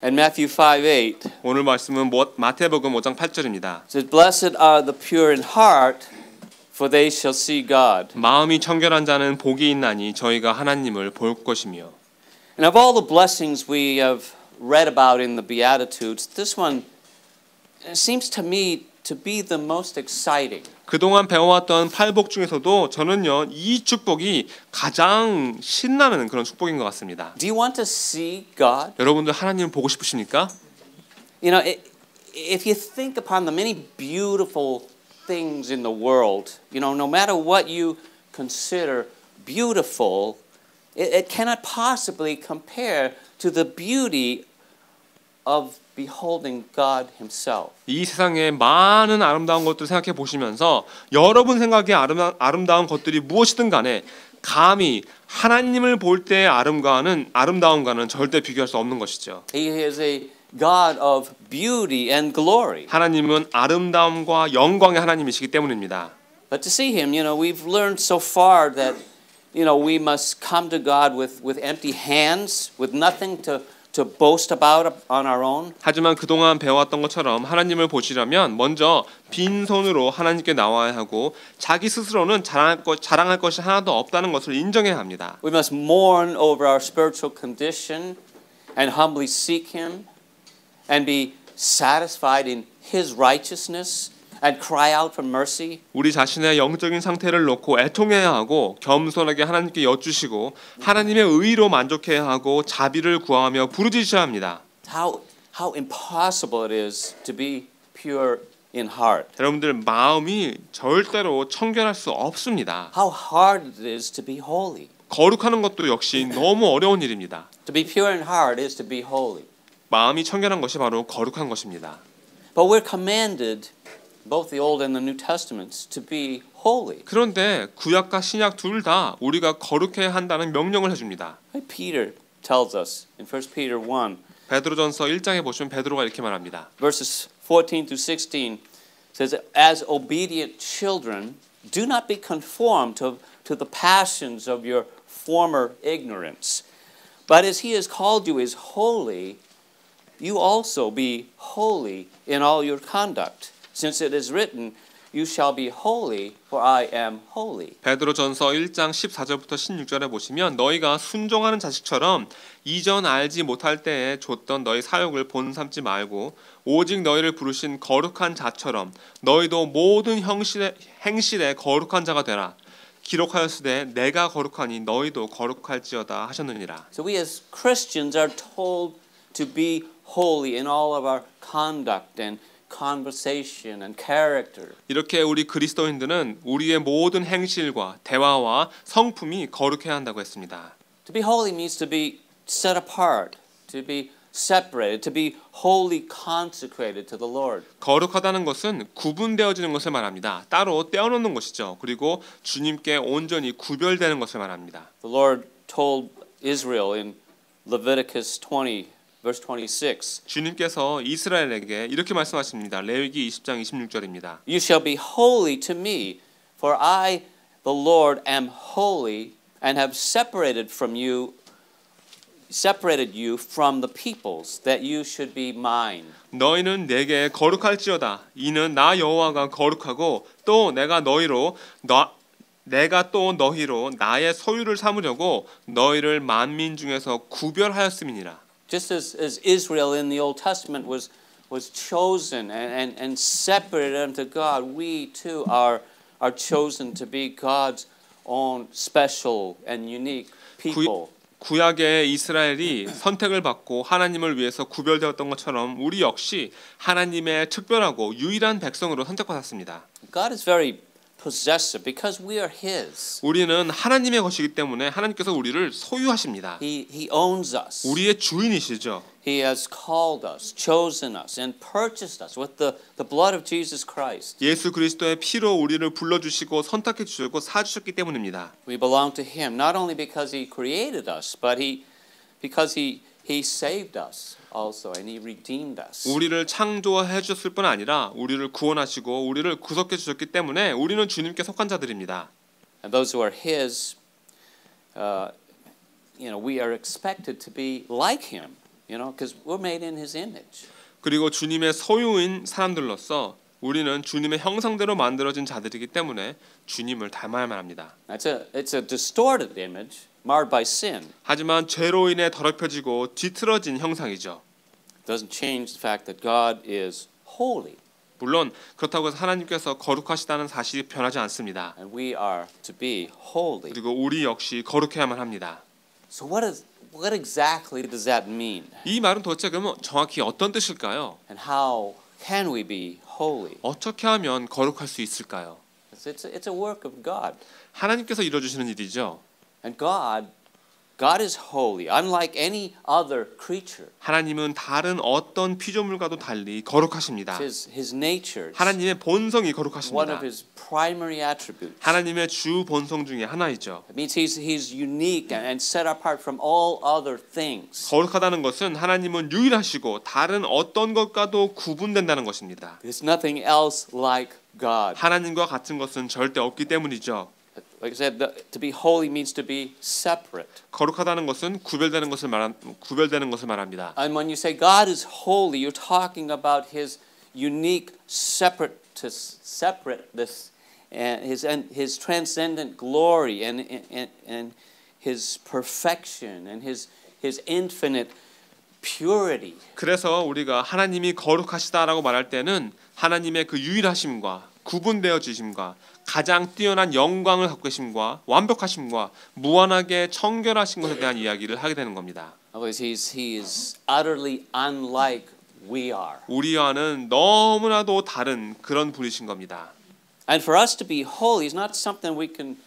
And Matthew 5:8 오늘 말씀은 마태복음 5장 8절입니다. says, "Blessed are the pure in heart, for they shall see God." 마음이 청결한 자는 복이 있나니 저희가 하나님을 볼 것이며. And of all the blessings we have read about in the Beatitudes, this one seems to me to be the most exciting. 그동안 배워왔던 팔복 중에서도 저는요 이 축복이 가장 신나는 그런 축복인 것 같습니다. Do you want to see God? 여러분들 하나님을 보고 싶으십니까? You know, if you think upon the many beautiful things in the world, you know, no matter what you consider beautiful, it cannot possibly compare to the beauty of beholding God Himself. 이 세상에 많은 아름다운 것들 생각해 보시면서 여러분 생각에 아름다운 것들이 무엇이든 간에 감히 하나님을 볼 때의 아름다움과는 절대 비교할 수 없는 것이죠. He is a God of beauty and glory. 하나님은 아름다움과 영광의 하나님이시기 때문입니다. But to see Him, you know, we've learned so far that, you know, we must come to God with empty hands, with nothing to boast about on our own. 하지만 그동안 배워왔던 것처럼 하나님을 보시려면 먼저 빈손으로 하나님께 나와야 하고 자기 스스로는 자랑할 것이 하나도 없다는 것을 인정해야 합니다. We must mourn over our spiritual condition and humbly seek Him and be satisfied in His righteousness and cry out for mercy. 우리 자신의 영적인 상태를 놓고 애통해야 하고 겸손하게 하나님께 여쭈시고 하나님의 의로 만족해야 하고 자비를 구하며 부르짖어야 합니다. How impossible it is to be pure in heart. 여러분들 마음이 절대로 청결할 수 없습니다. How hard it is to be holy. 거룩하는 것도 역시 너무 어려운 일입니다. To be pure in heart is to be holy. 마음이 청결한 것이 바로 거룩한 것입니다. But we're commanded, both the Old and the New Testaments, to be holy. 그런데 구약과 신약 둘 다 우리가 거룩해야 한다는 명령을 해줍니다. Peter tells us in 1 Peter 1, 베드로전서 1장에 보시면 베드로가 이렇게 말합니다. verses 14 through 16, says, "As obedient children, do not be conformed to the passions of your former ignorance, but as He has called you is holy, you also be holy in all your conduct. Since it is written, you shall be holy, for I am holy." 베드로전서 1장 14절부터 16절에 보시면 너희가 순종하는 자식처럼 이전 알지 못할 때에 줬던 너희 사욕을 본 삼지 말고 오직 너희를 부르신 거룩한 자처럼 너희도 모든 행실에 거룩한 자가 되라. 기록하였으되 내가 거룩하니 너희도 거룩할지어다 하셨느니라. So we as Christians are told to be holy in all of our conduct and conversation and character. 이렇게 우리 그리스도인들은 우리의 모든 행실과 대화와 성품이 거룩해야 한다고 했습니다. To be holy means to be set apart, to be separated, to be wholly consecrated to the Lord. 거룩하다는 것은 구분되어지는 것을 말합니다. 따로 떼어놓는 것이죠. 그리고 주님께 온전히 구별되는 것을 말합니다. The Lord told Israel in Leviticus 20 verse 26. 주님께서 이스라엘에게 이렇게 말씀하십니다. 레위기 20장 26절입니다. You shall be holy to me, for I, the Lord, am holy and have separated you from the peoples, that you should be mine. 너희는 내게 거룩할지어다. 이는 나 여호와가 거룩하고 또 내가 또 너희로 나의 소유를 삼으려고 너희를 만민 중에서 구별하였음이니라. Just as Israel in the Old Testament was chosen and separated unto God, we too are chosen to be God's own special and unique people. 구약의 이스라엘이 선택을 받고 하나님을 위해서 구별되었던 것처럼 우리 역시 하나님의 특별하고 유일한 백성으로 선택받았습니다. God is very possessive because we are His. 우리는 하나님의 것이기 때문에 하나님께서 우리를 소유하십니다. He owns us. 우리의 주인이시죠. He has called us, chosen us, and purchased us with the blood of Jesus Christ. 예수 그리스도의 피로 우리를 불러주시고 선택해 주셨고 사주셨기 때문입니다. We belong to Him not only because He created us, but because He saved us also, and He redeemed us. 우리를 창조해 주셨을 뿐 아니라 우리를 구원하시고 우리를 구속해 주셨기 때문에 우리는 주님께 속한 자들입니다. And those who are His, we are expected to be like Him. You know, because we're made in His image. 그리고 주님의 소유인 사람들로서 우리는 주님의 형상대로 만들어진 자들이기 때문에 주님을 닮아야만 합니다. It's a distorted image, marred by sin. 하지만 죄로 인해 더럽혀지고 뒤틀어진 형상이죠. It doesn't change the fact that God is holy. 물론 그렇다고 해서 하나님께서 거룩하시다는 사실이 변하지 않습니다. And we are to be holy. 그리고 우리 역시 거룩해야만 합니다. So what exactly does that mean? 이 말은 도대체 그러면 정확히 어떤 뜻일까요? And how can we be holy? 어떻게 하면 거룩할 수 있을까요? It's a work of God. 하나님께서 이루어주시는 일이죠. And God is holy, unlike any other creature. 하나님은 다른 어떤 피조물과도 달리 거룩하십니다. His nature. 하나님의 본성이 One 거룩하십니다. of His primary attributes. 하나님의 주 본성 중에 하나이죠. It means He's unique and set apart from all other things. 거룩하다는 것은 하나님은 유일하시고 다른 어떤 것과도 구분된다는 것입니다. There's nothing else like God. 하나님과 같은 것은 절대 없기 때문이죠. Like I said, to be holy means to be separate. 거룩하다는 것은 구별되는 것을 말합니다. And when you say God is holy, you're talking about His unique separateness and His transcendent glory and His perfection and His infinite purity. 그래서 우리가 하나님이 거룩하시다라고 말할 때는 하나님의 그 유일하심과 구분되어지심과 가장 뛰어난 영광을 갖고 계심과 완벽하심과 무한하게 청결하신 것에 대한 이야기를 하게 되는 겁니다. He is utterly unlike we are. 우리와는 너무나도 다른 그런 분이신 겁니다. And for us to be holy is not something we can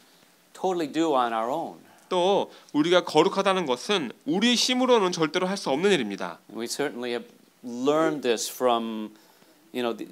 totally do on our own. 또 우리가 거룩하다는 것은 우리 힘으로는 절대로 할 수 없는 일입니다. We certainly have learned this from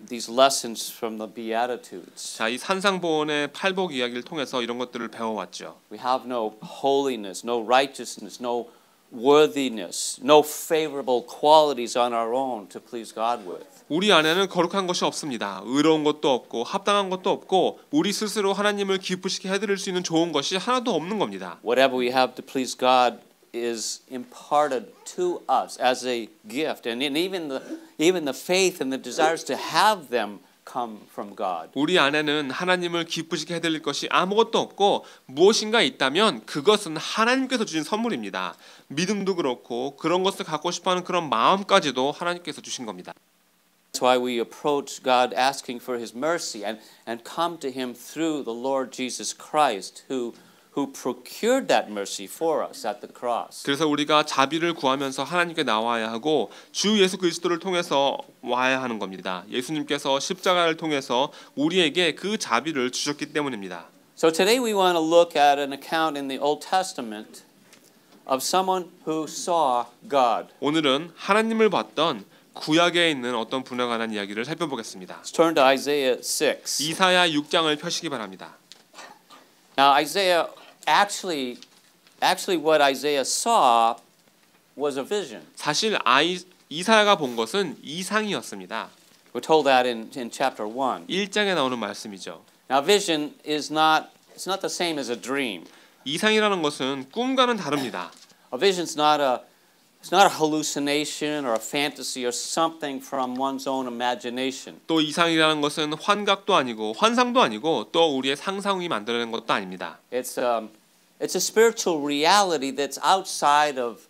these lessons from the Beatitudes. 자, 이 산상보원의 팔복 이야기를 통해서 이런 것들을 배워왔죠. We have no holiness, no righteousness, no worthiness, no favorable qualities on our own to please God with. 우리 안에는 거룩한 것이 없습니다. 의로운 것도 없고 합당한 것도 없고 우리 스스로 하나님을 기쁘시게 해드릴 수 있는 좋은 것이 하나도 없는 겁니다. Whatever we have to please God is imparted to us as a gift, and even the faith and the desires to have them come from God. 우리 안에는 하나님을 기쁘시게 해드릴 것이 아무것도 없고 무엇인가 있다면 그것은 하나님께서 주신 선물입니다. 믿음도 그렇고 그런 것을 갖고 싶어하는 그런 마음까지도 하나님께서 주신 겁니다. That's why we approach God asking for His mercy and come to Him through the Lord Jesus Christ, who procured that mercy for us at the cross. 그래서 우리가 자비를 구하면서 하나님께 나와야 하고 주 예수 그리스도를 통해서 와야 하는 겁니다. 예수님께서 십자가를 통해서 우리에게 그 자비를 주셨기 때문입니다. So today we want to look at an account in the Old Testament of someone who saw God. 오늘은 하나님을 봤던 구약에 있는 어떤 분에 관한 이야기를 살펴보겠습니다. Let's turn to Isaiah 6. 이사야 6장을 펴시기 바랍니다. Now Isaiah actually what Isaiah saw was a vision. 사실 이사야가 본 것은 이상이었습니다. We're told that in chapter 1. 1장에 나오는 말씀이죠. Now vision it's not the same as a dream. 이상이라는 것은 꿈과는 다릅니다. A vision's not a hallucination or a fantasy or something from one's own imagination. 또 이상이라는 것은 환각도 아니고 환상도 아니고 또 우리의 상상이 만들어낸 것도 아닙니다. It's a spiritual reality that's outside of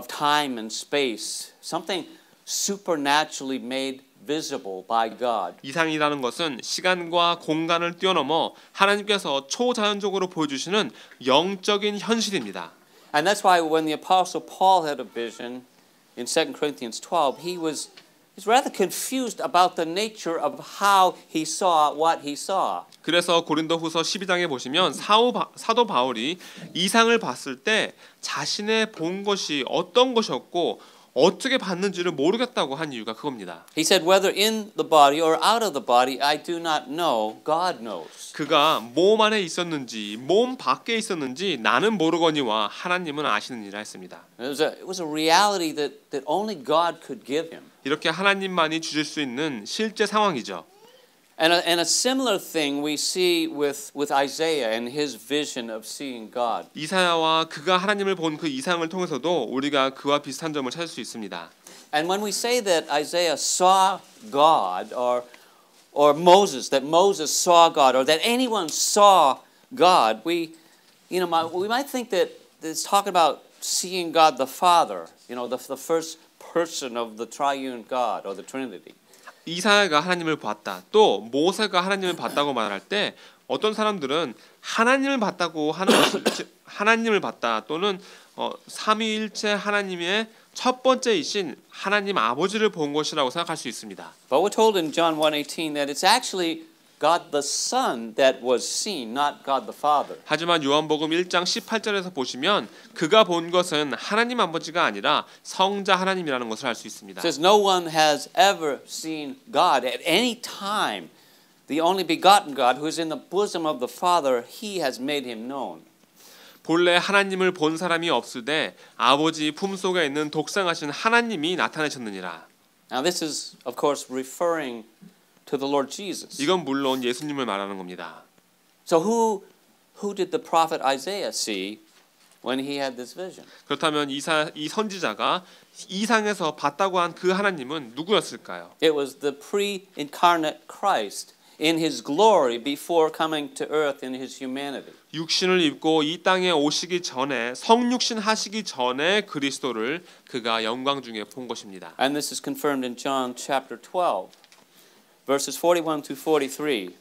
time and space. Something supernaturally made visible by God. 이상이라는 것은 시간과 공간을 뛰어넘어 하나님께서 초자연적으로 보여주시는 영적인 현실입니다. And that's why when the Apostle Paul had a vision in 2 Corinthians 12, he's rather confused about the nature of how he saw what he saw. 그래서 고린도후서 12장에 보시면 사도 바울이 이상을 봤을 때 자신의 본 것이 어떤 것이었고 어떻게 봤는지를 모르겠다고 한 이유가 그겁니다. He said, whether in the body or out of the body, I do not know. God knows. 그가 몸 안에 있었는지 몸 밖에 있었는지 나는 모르거니와 하나님은 아시느니라 했습니다. It was a reality that only God could give him. 이렇게 하나님만이 주실 수 있는 실제 상황이죠. And a similar thing we see with Isaiah and his vision of seeing God. 이사야와 그가 하나님을 본 그 이상을 통해서도 우리가 그와 비슷한 점을 찾을 수 있습니다. And when we say that Isaiah saw God, or Moses, that Moses saw God, or that anyone saw God, we might think that it's talking about seeing God the Father, the first person of the triune God or the Trinity. 이사야가 하나님을 봤다. 또 모세가 하나님을 봤다고 말할 때 어떤 사람들은 하나님을 봤다고 하나님을 봤다 또는 삼위일체 하나님의 첫 번째이신 하나님 아버지를 본 것이라고 생각할 수 있습니다. But we're told in John 1:18 that it's actually God the Son that was seen, not God the Father. 하지만 요한복음 1장 18절에서 보시면 그가 본 것은 하나님 아버지가 아니라 성자 하나님이라는 것을 알 수 있습니다. It says no one has ever seen God at any time. The only begotten God who is in the bosom of the Father, he has made him known. 본래 하나님을 본 사람이 없으되 아버지 품속에 있는 독생하신 하나님이 나타내셨느니라. Now this is of course referring to the Lord Jesus. 이건 물론 예수님을 말하는 겁니다. So who did the prophet Isaiah see when he had this vision? 그렇다면 이 선지자가 이상에서 봤다고 한 그 하나님은 누구였을까요? It was the pre-incarnate Christ in his glory before coming to earth in his humanity. 육신을 입고 이 땅에 오시기 전에 성육신 하시기 전에 그리스도를 그가 영광 중에 본 것입니다. And this is confirmed in John chapter 12. Verses 41 to 43,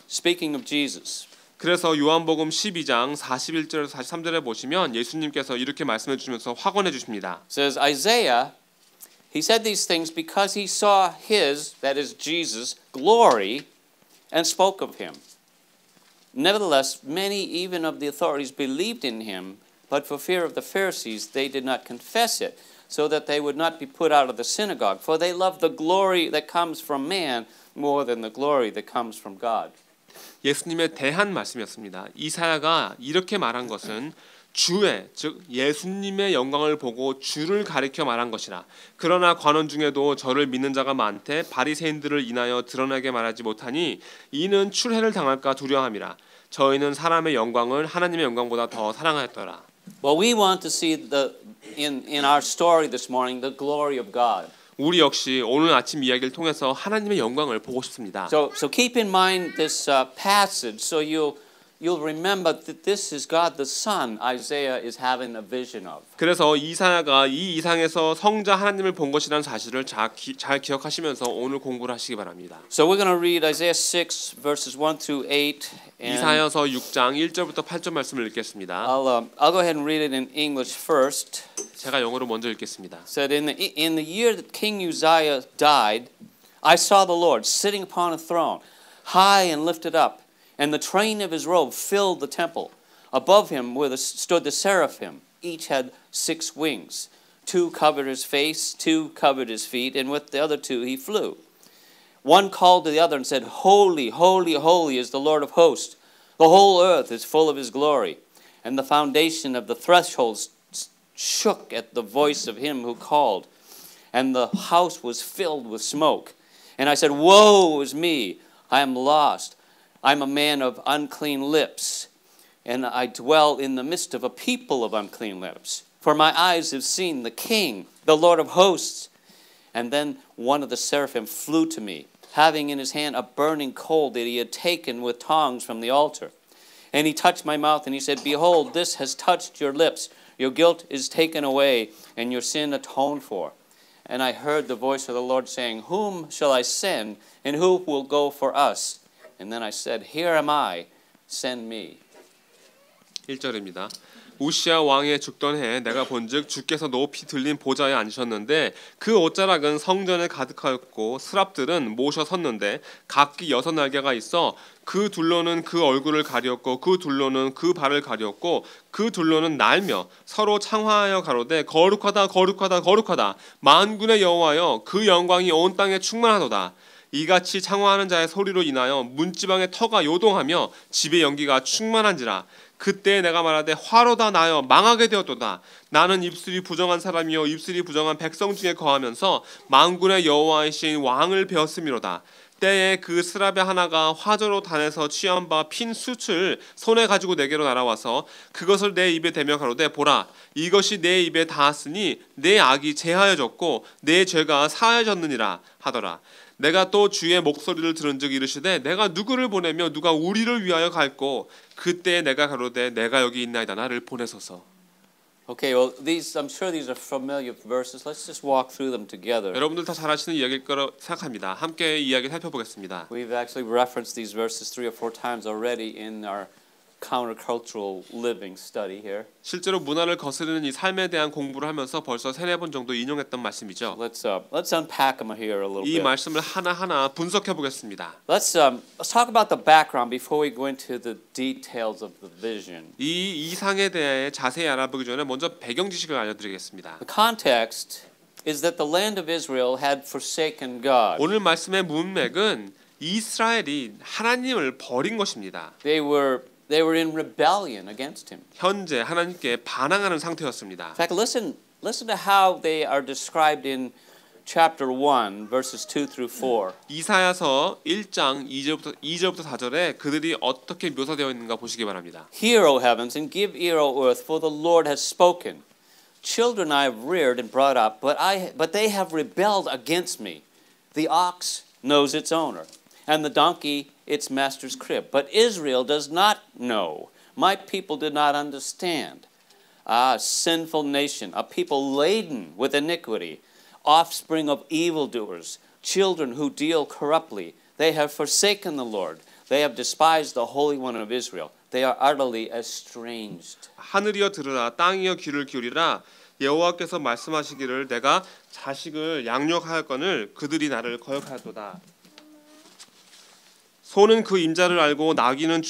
speaking of Jesus. 그래서 요한복음 12장 41절에서 43절에 보시면 예수님께서 이렇게 말씀해 주시면서 확언해 주십니다. It says Isaiah, he said these things because he saw his, that is Jesus, glory and spoke of him. Nevertheless, many even of the authorities believed in him, but for fear of the Pharisees they did not confess it, so that they would not be put out of the synagogue, for they love the glory that comes from man more than the glory that comes from God. 예수님에 대한 말씀이었습니다. 이사야가 이렇게 말한 것은 주의 즉 예수님의 영광을 보고 주를 가리켜 말한 것이라. 그러나 관원 중에도 저를 믿는 자가 많되 바리새인들을 인하여 드러나게 말하지 못하니 이는 출애를 당할까 두려워함이라. 저희는 사람의 영광을 하나님의 영광보다 더 사랑하였더라. Well, we want to see in our story this morning the glory of God. 우리 역시 오늘 아침 이야기를 통해서 하나님의 영광을 보고 싶습니다. So keep in mind this passage, so you'll remember that this is God the Son Isaiah is having a vision of. 그래서 이사야가 이 이상에서 성자 하나님을 본 것이라는 사실을 잘 기억하시면서 오늘 공부를 하시기 바랍니다. So we're going to read Isaiah 6 verses 1 through 8. 이사야서 6장 1절부터 8절 말씀을 읽겠습니다. I'll go ahead and read it in English first. 제가 영어로 먼저 읽겠습니다. Said in the year that King Uzziah died, I saw the Lord sitting upon a throne, high and lifted up, and the train of his robe filled the temple. Above him stood the seraphim. Each had 6 wings. 2 covered his face, 2 covered his feet, and with the other 2 he flew. One called to the other and said, Holy, holy, holy is the Lord of hosts. The whole earth is full of his glory. And the foundation of the thresholds shook at the voice of him who called. And the house was filled with smoke. And I said, Woe is me, I am lost. I'm a man of unclean lips, and I dwell in the midst of a people of unclean lips. For my eyes have seen the King, the Lord of hosts. And then one of the seraphim flew to me, having in his hand a burning coal that he had taken with tongs from the altar. And he touched my mouth, and he said, Behold, this has touched your lips. Your guilt is taken away, and your sin atoned for. And I heard the voice of the Lord saying, Whom shall I send, and who will go for us? And then I said, Here am I, send me. 1절입니다. 우시야 왕의 죽던 해에 내가 본즉 주께서 높이 들린 보좌에 앉으셨는데 그 옷자락은 성전에 가득하였고 스랍들은 모셔 섰는데 각기 6날개가 있어 그 둘로는 그 얼굴을 가리었고 그 둘로는 그 발을 가리었고 그 둘로는 날며 서로 창화하여 가로되 거룩하다 거룩하다 거룩하다 만군의 여호와여 그 영광이 온 땅에 충만하도다. 이같이 창화하는 자의 소리로 인하여 문지방의 터가 요동하며 집의 연기가 충만한지라. 그때 내가 말하되 화로다 나여 망하게 되었도다. 나는 입술이 부정한 사람이요 입술이 부정한 백성 중에 거하면서 만군의 여호와이신 왕을 배웠음이로다. 때에 그 스라베 하나가 화저로 단에서 취한 바 핀 숯을 손에 가지고 내게로 날아와서 그것을 내 입에 대며 가로되 보라 이것이 내 입에 닿았으니 내 악이 제하여졌고 내 죄가 사하여졌느니라 하더라. 내가 또 주의 목소리를 들은즉 이르시되 내가 누구를 보내며 누가 우리를 위하여 갈꼬 그때 내가 가로되 내가 여기 있나이다 나를 보내소서. Okay, well, I'm sure these are familiar verses. Let's just walk through them together. 여러분들 다 잘 아시는 이야기일 거라 생각합니다. 함께 이야기 살펴보겠습니다. We've actually referenced these verses 3 or 4 times already in our countercultural living study here. 실제로 문화를 거스르는 이 삶에 대한 공부를 하면서 벌써 3-4번 정도 인용했던 말씀이죠. Let's unpack them here a little 이 bit. 말씀을 하나하나 분석해 보겠습니다. Let's talk about the background before we go into the details of the vision. 이 이상에 대해 자세히 알아보기 전에 먼저 배경 지식을 알려드리겠습니다. The context is that the land of Israel had forsaken God. 오늘 말씀의 문맥은 이스라엘이 하나님을 버린 것입니다. They were in rebellion against him. 현재 하나님께 반항하는 상태였습니다. In fact, listen to how they are described in chapter 1 verses 2 through 4. 이사야서 1장 2절부터 4절에 그들이 어떻게 묘사되어 있는가 보시기 바랍니다. Hear, O heavens, and give ear, O earth, for the Lord has spoken. Children I have reared and brought up, but they have rebelled against me. The ox knows its owner, and the donkey its master's crib. But Israel does not know. My people did not understand. Ah, sinful nation, a people laden with iniquity, offspring of evildoers, children who deal corruptly. They have forsaken the Lord. They have despised the Holy One of Israel. They are utterly estranged. 하늘이여 들으라 땅이여 귀를 기울이라 여호와께서 말씀하시기를 내가 자식을 양육하였거늘 그들이 나를 거역하였도다. 소는 그 임자를 알고 나귀는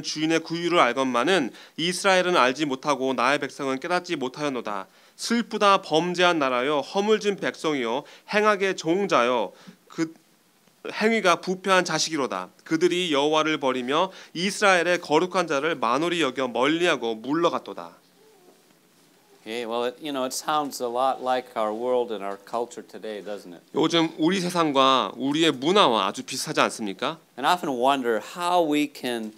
주인의 구유를 알건만은 이스라엘은 알지 못하고 나의 백성은 깨닫지 못하였노다. 슬프다 범죄한 나라여 허물진 백성이요 행악의 종자여 그 행위가 부패한 자식이로다. 그들이 여호와를 버리며 이스라엘의 거룩한 자를 만홀히 여겨 멀리하고 물러갔도다. Okay, well, it sounds a lot like our world and our culture today, doesn't it? 요즘 우리 세상과 우리의 문화와 아주 비슷하지 않습니까? And I often wonder how we can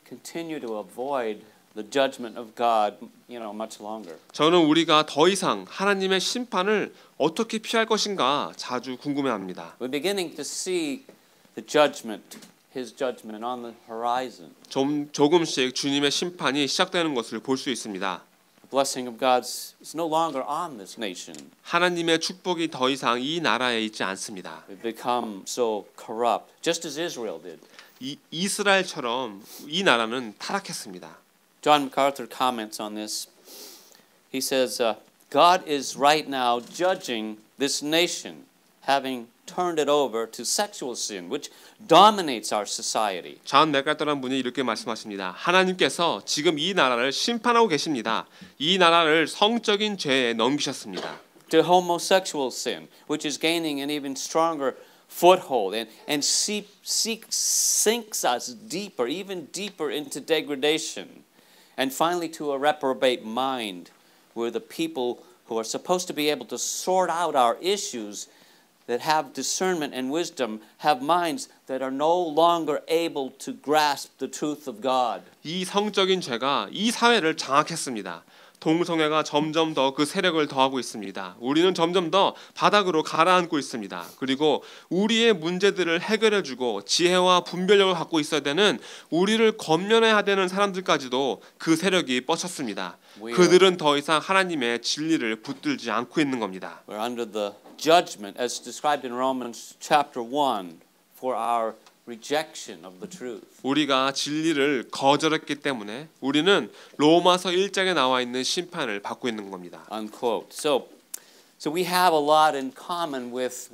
continue to avoid the judgment of God, much longer. 저는 우리가 더 이상 하나님의 심판을 어떻게 피할 것인가 자주 궁금해합니다. We're beginning to see the judgment, His judgment on the horizon. 조금씩 주님의 심판이 시작되는 것을 볼 수 있습니다. The blessing of God is no longer on this nation. 하나님의 축복이 더 이상 이 나라에 있지 않습니다. We've become so corrupt, just as Israel did. 이스라엘처럼 이 나라는 타락했습니다. John MacArthur comments on this. He says, God is right now judging this nation, having turned it over to sexual sin, which dominates our society. 존 맥카터라는 분이 이렇게 말씀하십니다. 하나님께서 지금 이 나라를 심판하고 계십니다. 이 나라를 성적인 죄에 넘기셨습니다. To homosexual sin, which is gaining an even stronger foothold and sinks us deeper, even deeper into degradation. And finally to a reprobate mind, where the people who are supposed to be able to sort out our issues, that have discernment and wisdom, have minds that are no longer able to grasp the truth of God. 이 성적인 죄가 이 사회를 장악했습니다. 동성애가 점점 더 그 세력을 더하고 있습니다. 우리는 점점 더 바닥으로 가라앉고 있습니다. 그리고 우리의 문제들을 해결해주고 지혜와 분별력을 갖고 있어야 되는 우리를 권면해야 되는 사람들까지도 그 세력이 뻗쳤습니다. 그들은 더 이상 하나님의 진리를 붙들지 않고 있는 겁니다. We're under the judgment as described in Romans chapter 1 for our rejection of the truth. 우리가 진리를 거절했기 때문에 우리는 로마서 1장에 나와 있는 심판을 받고 있는 겁니다. Unquote. So we have a lot in common with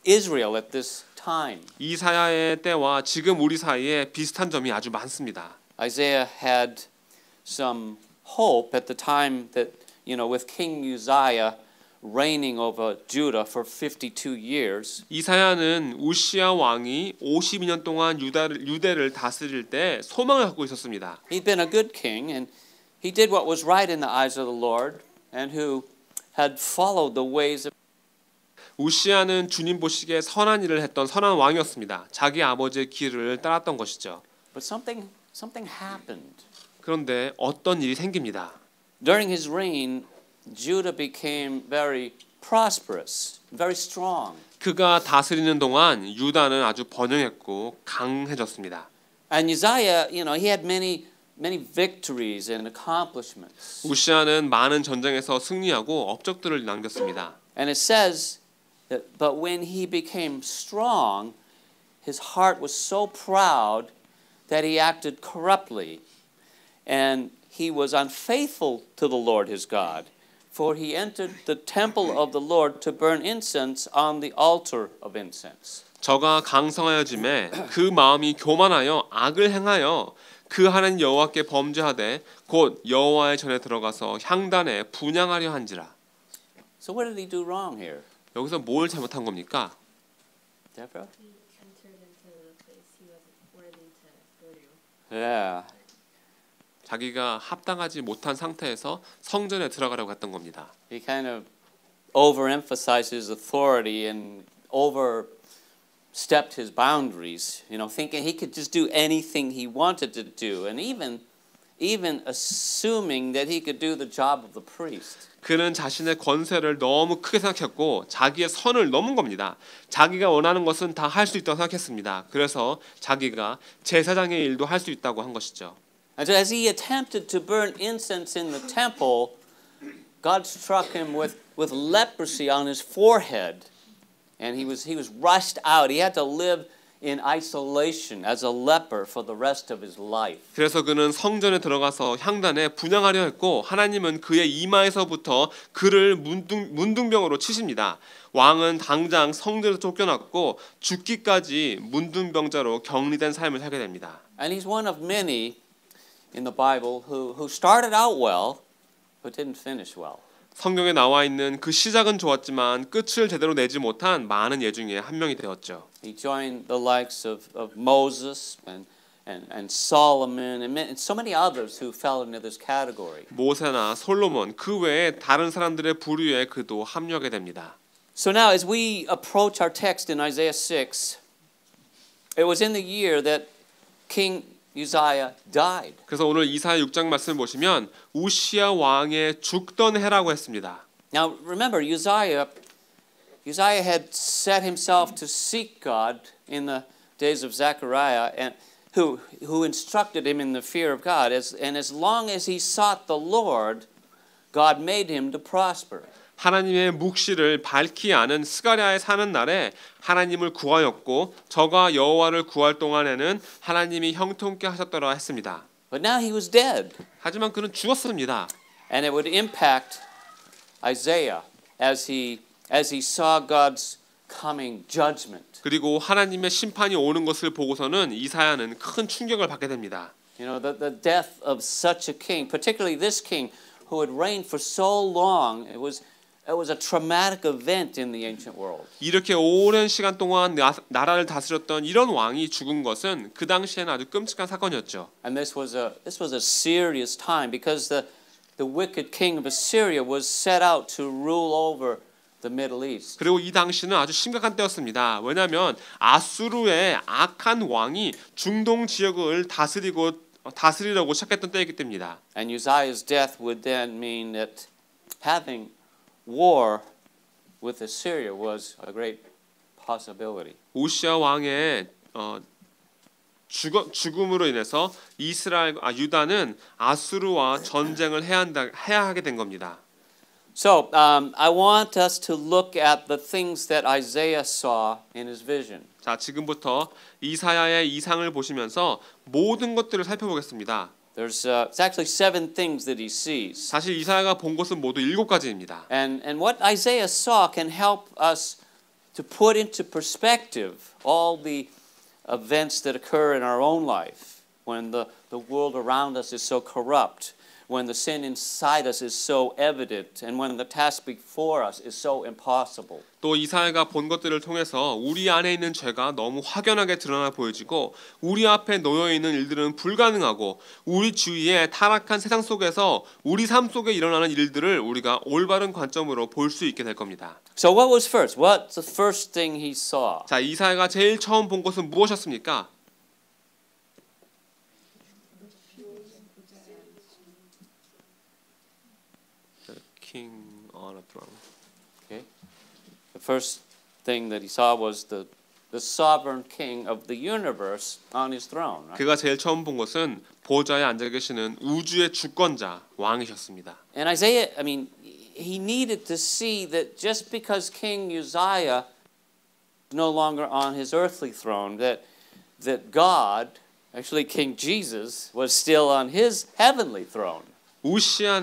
Israel at this time. 이사야의 때와 지금 우리 사이에 비슷한 점이 아주 많습니다. Isaiah had some hope at the time that, with King Uzziah reigning over Judah for 52 years. 이사야는 우시야 왕이 52년 동안 유대를 다스릴 때 소망을 갖고 있었습니다. He'd been a good king and he did what was right in the eyes of the Lord and who had followed the ways of 우시아는 주님 보시기에 선한 일을 했던 선한 왕이었습니다. 자기 아버지의 길을 따랐던 것이죠. But something happened. 그런데 어떤 일이 생깁니다. During his reign, Judah became very prosperous, very strong. 그가 다스리는 동안 유다는 아주 번영했고 강해졌습니다. And Uzziah, he had many victories and accomplishments. 우시아는 많은 전쟁에서 승리하고 업적들을 남겼습니다. And it says that, but when he became strong, his heart was so proud that he acted corruptly, and he was unfaithful to the Lord his God, for he entered the temple of the Lord to burn incense on the altar of incense. 저가 강성하여짐에 그 마음이 교만하여 악을 행하여 그 하나님 여호와께 범죄하되 곧 여호와의 전에 들어가서 향단에 분향하려 한지라. So what did he do wrong here? 여기서 뭘 잘못한 겁니까? Deborah? He entered into the place he wasn't worthy to go to. Yeah. 자기가 합당하지 못한 상태에서 성전에 들어가려고 했던 겁니다. He kind of overemphasized his authority and overstepped his boundaries, thinking he could just do anything he wanted to do, and even assuming that he could do the job of the priest. 그는 자신의 권세를 너무 크게 생각했고 자기의 선을 넘은 겁니다. 자기가 원하는 것은 다 할 수 있다고 생각했습니다. 그래서 자기가 제사장의 일도 할 수 있다고 한 것이죠. And so as he attempted to burn incense in the temple, God struck him with leprosy on his forehead, and he was rushed out. He had to live in isolation as a leper for the rest of his life. 그래서 그는 성전에 들어가서 향단에 분향하려 했고 하나님은 그의 이마에서부터 그를 문둥병으로 치십니다. 왕은 당장 성전에서 쫓겨났고 죽기까지 문둥병자로 격리된 삶을 살게 됩니다. And he's one of many in the Bible who started out well but didn't finish well. 성경에 나와 있는 그 시작은 좋았지만 끝을 제대로 내지 못한 많은 예 중에 한 명이 되었죠. He joined the likes of Moses and Solomon and so many others who fell into this category. 모세나 솔로몬 그 외에 다른 사람들의 부류에 그도 합류하게 됩니다. So now as we approach our text in Isaiah 6, it was in the year that King Uzziah died. 그래서 오늘 이사야 6장 말씀을 보시면 우시아 왕의 죽던 해라고 했습니다. Now remember, Uzziah had set himself to seek God in the days of Zechariah, and who instructed him in the fear of God. And as long as he sought the Lord, God made him to prosper. 하나님의 묵시를 밝히 아는 스가랴에 사는 날에 하나님을 구하였고 저가 여호와를 구할 동안에는 하나님이 형통케 하셨더라 했습니다. But now he was dead. 하지만 그는 죽었습니다. And it would impact Isaiah as he saw God's coming judgment. 그리고 하나님의 심판이 오는 것을 보고서는 이사야는 큰 충격을 받게 됩니다. The death of such a king, particularly this king who had reigned for so long, it was a traumatic event in the ancient world. 이렇게 오랜 시간 동안 나라를 다스렸던 이런 왕이 죽은 것은 그 당시에는 아주 끔찍한 사건이었죠. And this was a serious time because the wicked king of Assyria was set out to rule over the Middle East. 그리고 이 당시는 아주 심각한 때였습니다. 왜냐하면 아수르의 악한 왕이 중동 지역을 다스리려고 시작했던 때이기 때문이다. And Uzziah's death would then mean that having war with Assyria was a great possibility. 우시아 왕의 죽음으로 인해서 유다는 아수르와 전쟁을 해야 하게 된 겁니다. So I want us to look at the things that Isaiah saw in his vision. 자, 지금부터 이사야의 이상을 보시면서 모든 것들을 살펴보겠습니다. It's actually 7 things that he sees. 사실 이사야가 본 것은 모두 7가지입니다. And what Isaiah saw can help us to put into perspective all the events that occur in our own life when the world around us is so corrupt, when the sin inside us is so evident and when the task before us is so impossible. 또 이사야가 본 것들을 통해서 우리 안에 있는 죄가 너무 확연하게 드러나 보여지고 우리 앞에 놓여 있는 일들은 불가능하고 우리 주위의 타락한 세상 속에서 우리 삶 속에 일어나는 일들을 우리가 올바른 관점으로 볼 수 있게 될 겁니다. So what was first? What's the first thing he saw? 자, 이사야가 제일 처음 본 것은 무엇이었습니까? The king on a throne. Okay. The first thing that he saw was the sovereign king of the universe on his throne. Right? 그가 제일 처음 본 것은 보좌에 앉아 계시는 우주의 주권자 왕이셨습니다. And Isaiah, I mean, he needed to see that just because King Uzziah is no longer on his earthly throne, that God, actually King Jesus, was still on his heavenly throne. 우시아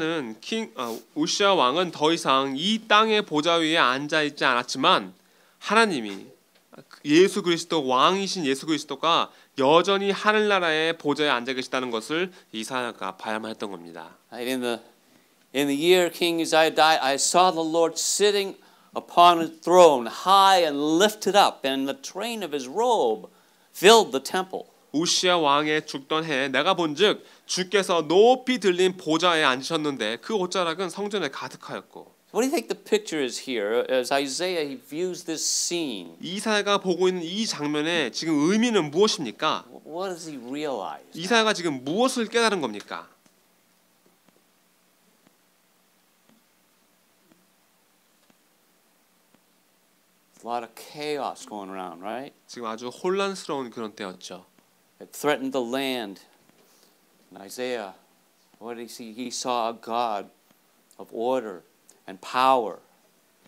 왕은 더 이상 이 땅의 보좌 위에 앉아 있지 않았지만 하나님이 예수 그리스도 왕이신 예수 그리스도가 여전히 하늘나라의 보좌에 앉아 계시다는 것을 이사야가 봐야만 했던 겁니다. In the year King Uzziah died, I saw the Lord sitting upon a throne, high and lifted up, and the train of his robe filled the temple. 우시아 왕의 죽던 해에 내가 본즉 주께서 높이 들린 보좌에 앉으셨는데 그 옷자락은 성전에 가득하였고. What do you think the picture is here as Isaiah he views this scene? 이사야가 보고 있는 이 장면의 지금 의미는 무엇입니까? What does he realize? 이사야가 지금 무엇을 깨달은 겁니까? A lot of chaos going around, right? 지금 아주 혼란스러운 그런 때였죠. It threatened the land. And Isaiah, what did he see? He saw a God of order and power.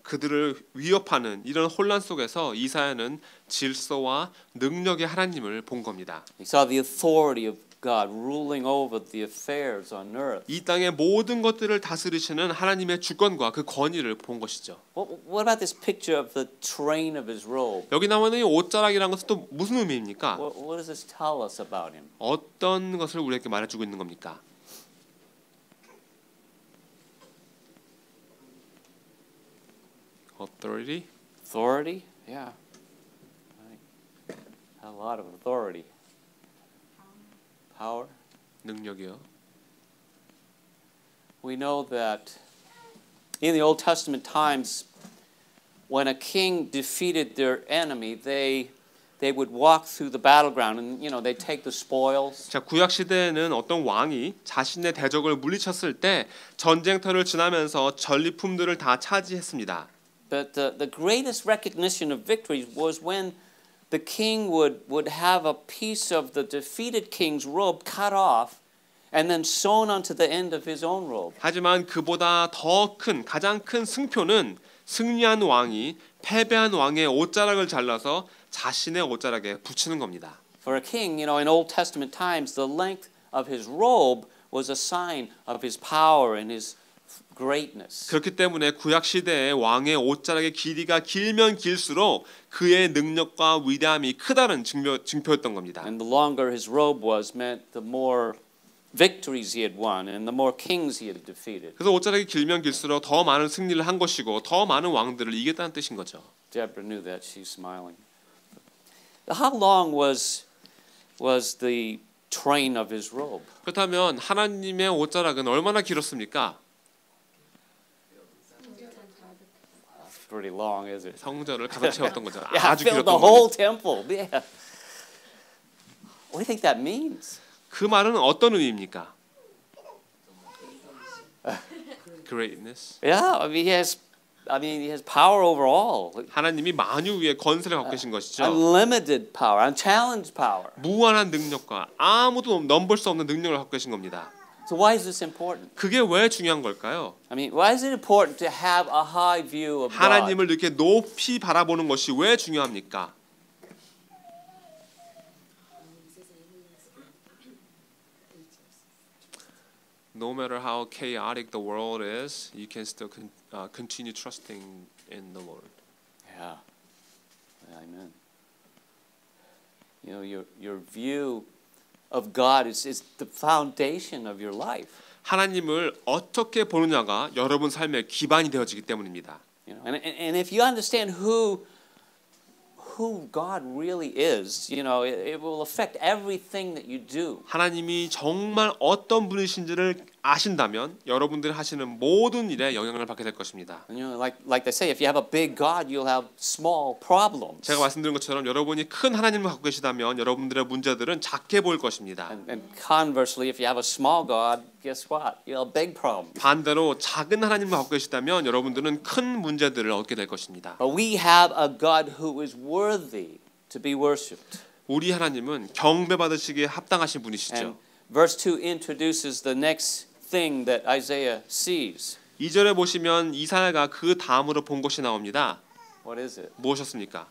그들을 위협하는 이런 혼란 속에서 이사야는 질서와 능력의 하나님을 본 겁니다. He saw the authority of God ruling over the affairs on earth. 이 땅의 모든 것들을 다스리시는 하나님의 주권과 그 권위를 본 것이죠. What about this picture of the train of his robe? 여기 나오는 이 옷자락이라는 것은 또 무슨 의미입니까? What does this tell us about him? 어떤 것을 우리에게 말해주고 있는 겁니까? Authority? Authority? Yeah. A lot of authority. Power. 능력이요. We know that in the Old Testament times, when a king defeated their enemy, they would walk through the battleground and they take the spoils. 자, 구약 시대에는 어떤 왕이 자신의 대적을 물리쳤을 때 전쟁터를 지나면서 전리품들을 다 차지했습니다. But the greatest recognition of victory was when the king would have a piece of the defeated king's robe cut off and then sewn onto the end of his own robe. 하지만 그보다 더 큰 가장 큰 승표는 승리한 왕이 패배한 왕의 옷자락을 잘라서 자신의 옷자락에 붙이는 겁니다. For a king, in Old Testament times, the length of his robe was a sign of his power and his greatness. 그렇기 때문에 구약 시대의 왕의 옷자락의 길이가 길면 길수록 그의 능력과 위대함이 크다는 증표였던 겁니다. And the longer his robe was meant the more victories he had won and the more kings he had defeated. 그래서 옷자락이 길면 길수록 더 많은 승리를 한 것이고 더 많은 왕들을 이겼다는 뜻인 거죠. Deborah knew that. She's smiling. How long was the train of his robe? 그렇다면 하나님의 옷자락은 얼마나 길었습니까? Pretty long, is it? 성전을 가득 채웠던 거죠. Yeah, 아주 filled 길었던 the 거죠. whole temple. Yeah. What do you think that means? 그 말은 어떤 의미입니까? Greatness. Yeah, I mean he has power over all. 하나님이 만유 위에 권세를 갖고 계신 것이죠. Unlimited power, unchallenged power. 무한한 능력과 아무도 넘볼 수 없는 능력을 갖고 계신 겁니다. So why is this important? 그게 왜 중요한 걸까요? I mean, why is it important to have a high view of God? 하나님을 이렇게 높이 바라보는 것이 왜 중요합니까? No matter how chaotic the world is, you can still continue trusting in the Lord. Yeah. Amen. Your view of God is the foundation of your life. 하나님을 어떻게 보느냐가 여러분 삶의 기반이 되어지기 때문입니다. You know, and if you understand who God really is, you know, it will affect everything that you do. 하나님이 정말 어떤 분이신지를 아신다면 여러분들이 하시는 모든 일에 영향을 받게 될 것입니다. And, you know, like they say, if you have a big God, you'll have small problems. 제가 말씀드린 것처럼 여러분이 큰 하나님을 갖고 계시다면 여러분들의 문제들은 작게 보일 것입니다. And conversely, if you have a small God, guess what? You'll have big problems. 반대로 작은 하나님을 갖고 계시다면 여러분들은 큰 문제들을 얻게 될 것입니다. But we have a God who is worthy to be worshipped. 우리 하나님은 경배받으시기에 합당하신 분이시죠. And verse 2 introduces the next thing that Isaiah sees. 2절에 보시면 이사야가 그 다음으로 본 것이 나옵니다. What is it? 무엇이었습니까?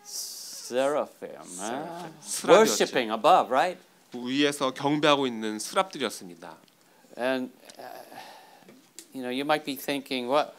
Seraphim. 스랍이었죠. Worshipping above, right? 위에서 경배하고 있는 스랍들이었습니다. And you know, you might be thinking, what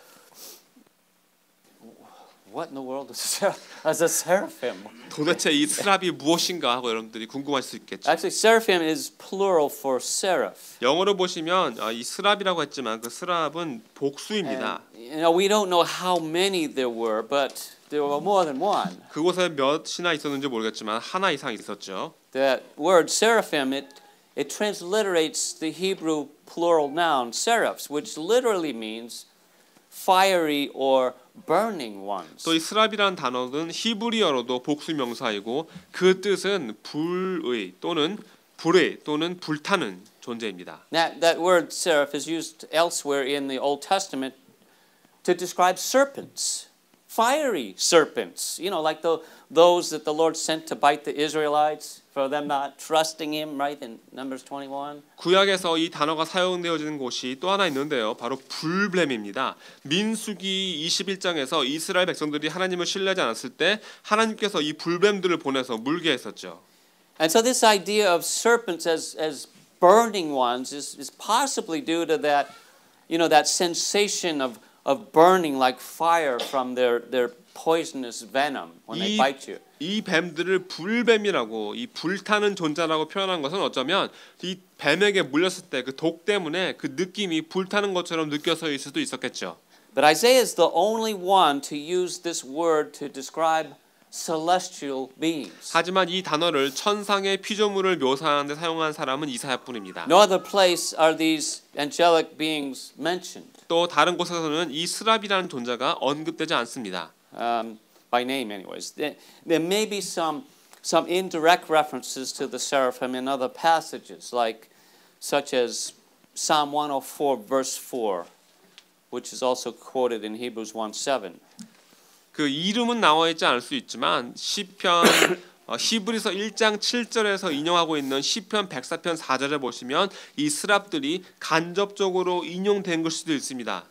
in the world is a seraphim? 도대체 이 스랍이 무엇인가 하고 여러분들이 궁금하실 수 있겠죠. Actually, seraphim is plural for seraph. 영어로 보시면 이 스랍이라고 했지만 그 스랍은 복수입니다. And, you know, we don't know how many there were, but there were more than one. 그곳에 몇이나 있었는지 모르겠지만 하나 이상 있었죠. That word seraphim, it transliterates the Hebrew plural noun seraphs, which literally means fiery or burning ones. 또 이 스랍이라는 단어는 히브리어로도 복수 명사이고 그 뜻은 불의 또는 불의 또는 불타는 존재입니다. That word seraph is used elsewhere in the Old Testament to describe serpents, fiery serpents. You know, like those that the Lord sent to bite the Israelites for them not trusting Him, right, in Numbers 21. 구약에서 이 단어가 사용되어지는 곳이 또 하나 있는데요. 바로 불뱀입니다. 민수기 21장에서 이스라엘 백성들이 하나님을 신뢰하지 않았을 때 하나님께서 이 불뱀들을 보내서 물게 했었죠. And so this idea of serpents as burning ones is possibly due to that, you know, that sensation of burning like fire from their poisonous venom when they bite you. 이 뱀들을 불뱀이라고 이 불타는 존재라고 표현한 것은 어쩌면 이 뱀에게 물렸을 때 그 독 때문에 그 느낌이 불타는 것처럼 느껴서일 수도 있었겠죠. But Isaiah is the only one to use this word to describe celestial beings. 하지만 이 단어를 천상의 피조물을 묘사하는 데 사용한 사람은 이사야뿐입니다. No other place are these angelic beings mentioned. 또 다른 곳에서는 이 스랍이라는 존재가 언급되지 않습니다. By name anyways. There may be some indirect references to the seraphim in other passages, like such as Psalm 104 verse 4, which is also quoted in Hebrews 1:7. 그 이름은 나와 있지 않을 수 있지만 시편 히브리서 1장 7절에서 인용하고 있는 시편 104편 4절에 보시면 이 스랍들이 간접적으로 인용된 걸 수도 있습니다.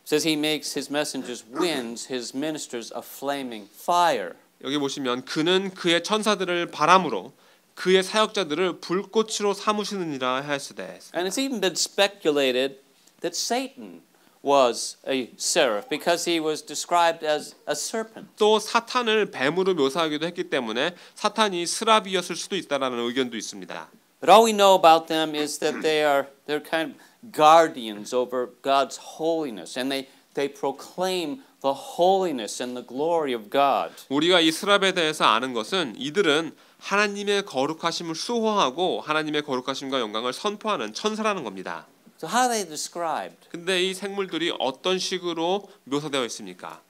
It says he makes his messengers winds, his ministers a flaming fire. 여기 보시면 그는 그의 천사들을 바람으로 그의 사역자들을 불꽃으로 삼으시느니라 하였으되. And it's even been speculated that Satan was a seraph because he was described as a serpent. 또 사탄을 뱀으로 묘사하기도 했기 때문에 사탄이 스랍이었을 수도 있다라는 의견도 있습니다. But all we know about them is that they're kind of guardians over God's holiness, and they proclaim the holiness and the glory of God. 우리가 이 스랍에 대해서 아는 것은 이들은 하나님의 거룩하심을 수호하고 하나님의 거룩하심과 영광을 선포하는 천사라는 겁니다. So how are they described? 근데 이 생물들이 어떤 식으로 묘사되어 있습니까?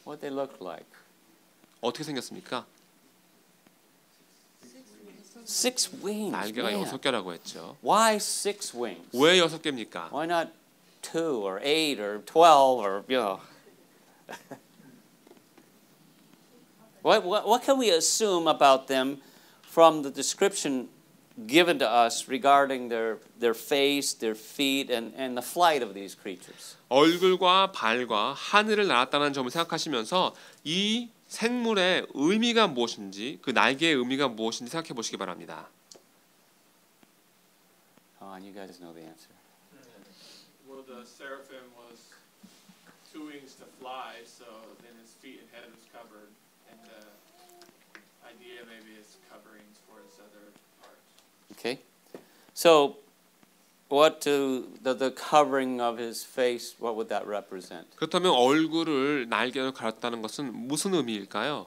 What they look like? 어떻게 생겼습니까? Six wings. 날개가 Man. 6개라고 했죠. Why 6 wings? 왜 6개입니까? Why not 2 or 8 or 12 or you know? What can we assume about them from the description given to us regarding their face, their feet, and the flight of these creatures? 얼굴과 발과 하늘을 날았다는 점을 생각하시면서 이 생물의 의미가 무엇인지 그 날개의 의미가 무엇인지 생각해 보시기 바랍니다. Oh, and you guys know the answer. Well, the seraphim was 2 wings to fly, so then his feet and head was covered, and the idea maybe is coverings for his other parts. Okay. So, what do the covering of his face? What would that represent? 그렇다면 얼굴을 날개로 가렸다는 것은 무슨 의미일까요?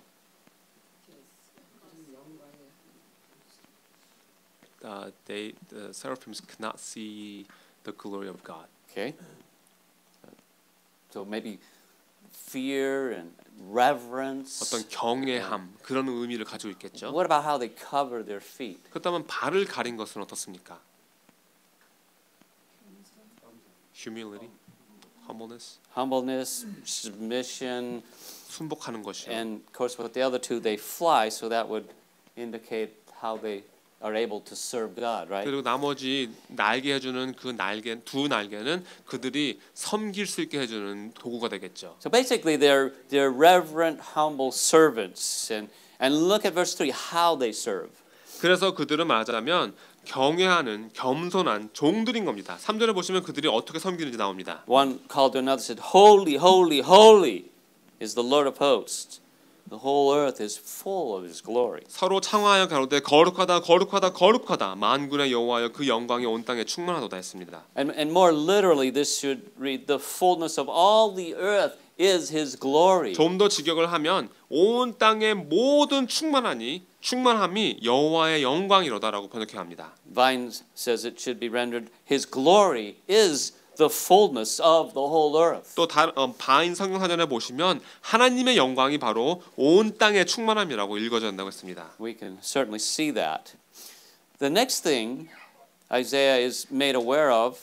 The seraphims could not see the glory of God. Okay. So maybe fear and reverence. 어떤 경외함 그런 의미를 가지고 있겠죠. What about how they cover their feet? 그렇다면 발을 가린 것은 어떻습니까? Humility, humbleness, Humbleness, submission, 순복하는 것이요. and of course with the other two they fly, so that would indicate how they are able to serve God, right? 그리고 나머지 날개 해주는 그 날개 두 날개는 그들이 섬길 수 있게 해주는 도구가 되겠죠. So basically they're reverent, humble servants, and look at verse 3 how they serve. 그래서 그들은 말하자면 경외하는 겸손한 종들인 겁니다. 3절에 보시면 그들이 어떻게 섬기는지 나옵니다. One called to another said, "Holy, holy, holy is the Lord of hosts. The whole earth is full of his glory." 서로 창화하여 가로되 거룩하다 거룩하다 거룩하다 만군의 여호와여 그 영광이 온 땅에 충만하도다 했습니다. And more literally this should read, "The fullness of all the earth is his glory." 좀 더 직역을 하면 온 땅의 모든 충만함이 여호와의 영광이로다라고 번역해야 합니다. Vines says it should be rendered, "His glory is the fullness of the whole earth." 또 바인 성경사전에 보시면 하나님의 영광이 바로 온 땅의 충만함이라고 읽어져 된다고 했습니다. We can certainly see that. The next thing Isaiah is made aware of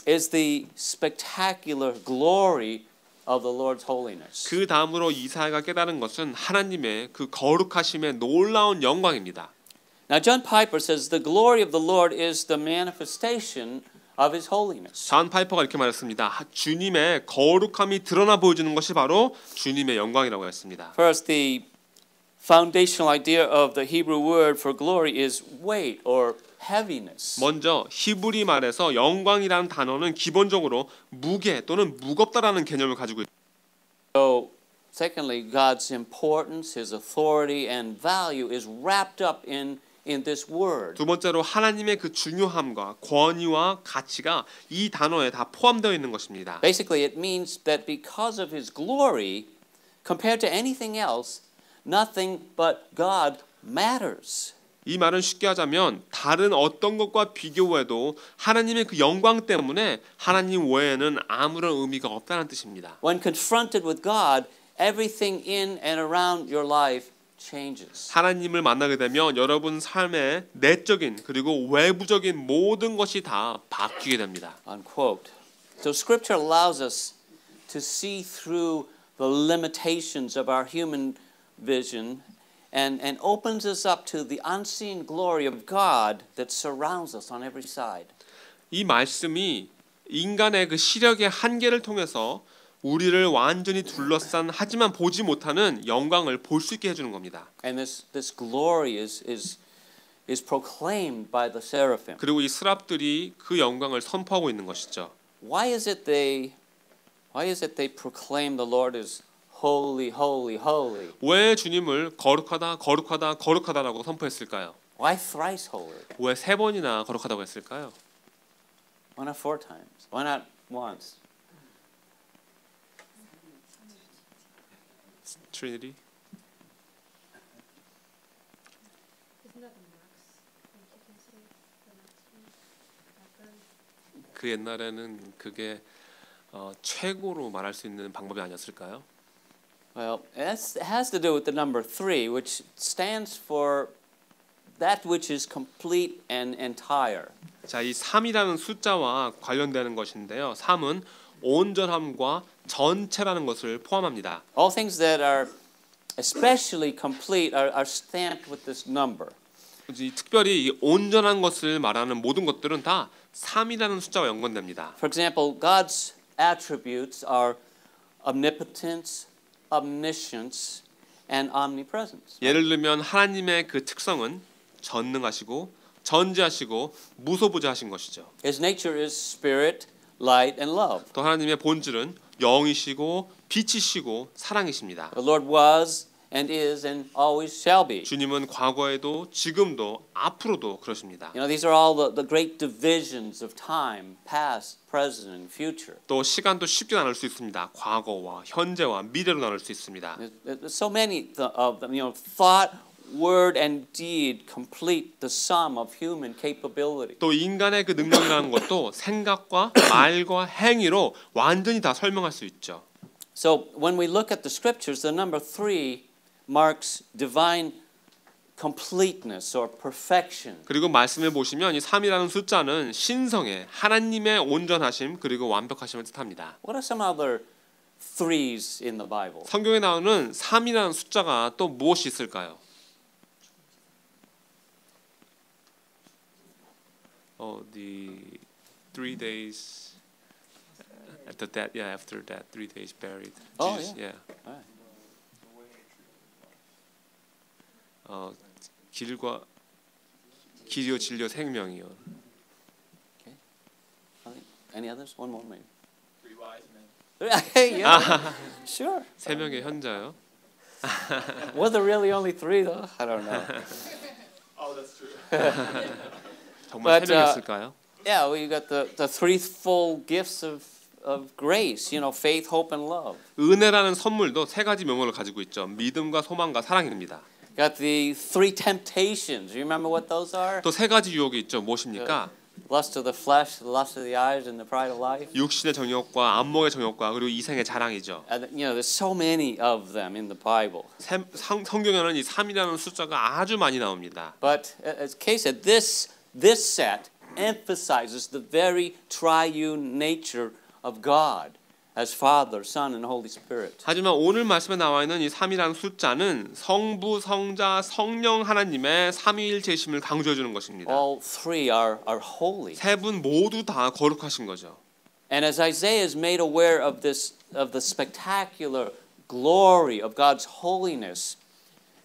is the spectacular glory of the Lord's holiness. 그 다음으로 이사야가 깨달은 것은 하나님의 그 거룩하심의 놀라운 영광입니다. Now John Piper says the glory of the Lord is the manifestation of his holiness. 존 파이퍼가 이렇게 말했습니다. 주님의 거룩함이 드러나 보여주는 것이 바로 주님의 영광이라고 했습니다. First, the foundational idea of the Hebrew word for glory is weight or heaviness. 먼저 히브리 말에서 영광이라는 단어는 기본적으로 무게 또는 무겁다라는 개념을 가지고 있습니다. So, secondly, God's importance, his authority and value is wrapped up in this word. 두 번째로 하나님의 그 중요함과 권위와 가치가 이 단어에 다 포함되어 있는 것입니다. Basically, it means that because of his glory, compared to anything else, nothing but God matters. 이 말은 쉽게 하자면 다른 어떤 것과 비교해도 하나님의 그 영광 때문에 하나님 외에는 아무런 의미가 없다는 뜻입니다. When confronted with God, everything in and around your life changes. 하나님을 만나게 되면 여러분 삶의 내적인 그리고 외부적인 모든 것이 다 바뀌게 됩니다. Unquote. So Scripture allows us to see through the limitations of our human vision and opens us up to the unseen glory of God that surrounds us on every side. 이 말씀이 인간의 그 시력의 한계를 통해서 우리를 완전히 둘러싼 하지만 보지 못하는 영광을 볼 수 있게 해주는 겁니다. And this glory is proclaimed by the seraphim. 그리고 이 스랍들이 그 영광을 선포하고 있는 것이죠. Why is it they proclaim the Lord as holy, holy, holy? 왜 주님을 거룩하다, 거룩하다, 거룩하다라고 선포했을까요? Why thrice holy? 왜 세 번이나 거룩하다고 했을까요? Why not 4 times? Why not once? Trinity. Isn't that the max? Think you can say the maximum? 그 옛날에는 그게 최고로 말할 수 있는 방법이 아니었을까요? Well, it has to do with the number 3, which stands for that which is complete and entire. 자, 이 3이라는 숫자와 관련되는 것인데요. 3은 온전함과 전체라는 것을 포함합니다. All things that are especially complete are stamped with this number. 특별히 이 온전한 것을 말하는 모든 것들은 다 3이라는 숫자와 연관됩니다. For example, God's attributes are omnipotence, omniscience, and omnipresence. 예를 들면 하나님의 그 특성은 전능하시고 전지하시고 무소부재하신 것이죠. His nature is spirit, light, and love. 또 하나님의 본질은 영이시고 빛이시고 사랑이십니다. The Lord was and is and always shall be. 주님은 과거에도 지금도 앞으로도 그러십니다. You know, these are all the great divisions of time, past, present, and future. 또 시간도 쉽게 나눌 수 있습니다. 과거와 현재와 미래로 나눌 수 있습니다. There's so many of them. You know, thought, word, and deed complete the sum of human capability. 또 인간의 그 능력이라는 것도 생각과 말과 행위로 완전히 다 설명할 수 있죠. So when we look at the scriptures, the number 3 marks divine completeness or perfection. 그리고 말씀에 보시면 이 3이라는 숫자는 신성의 하나님의 온전하심 그리고 완벽하심을 뜻합니다. What are some other 3s in the Bible? 성경에 나오는 3이라는 숫자가 또 무엇이 있을까요? The 3 days after that, after that 3 days buried. Oh, Jesus, yeah. Right. 길이요 진리요 생명이요. Any others? One more maybe. 3 wise men. Hey, yeah, sure. 세 명의 현자요. Were there really only 3 though? I don't know. Oh, that's true. 정말 But, 세 명이었을까요? Yeah, well, you got the threefold gifts of grace. You know, faith, hope, and love. 은혜라는 선물도 세 가지 명목을 가지고 있죠. 믿음과 소망과 사랑입니다. Got the 3 temptations. You remember what those are? 또 세 가지 유혹이 있죠. 무엇입니까? Lust of the flesh, the lust of the eyes, and the pride of life. 육신의 정욕과 안목의 정욕과 그리고 이생의 자랑이죠. You know, there's so many of them in the Bible. 성경에는 이 3이라는 숫자가 아주 많이 나옵니다. But as Kay said, this set emphasizes the very triune nature of God as Father, Son, and Holy Spirit. 하지만 오늘 말씀에 나와 있는 이 3이라는 숫자는 성부, 성자, 성령 하나님의 삼위일체심을 강조해 주는 것입니다. All 3 are holy. 세 분 모두 다 거룩하신 거죠. And as Isaiah is made aware of the spectacular glory of God's holiness,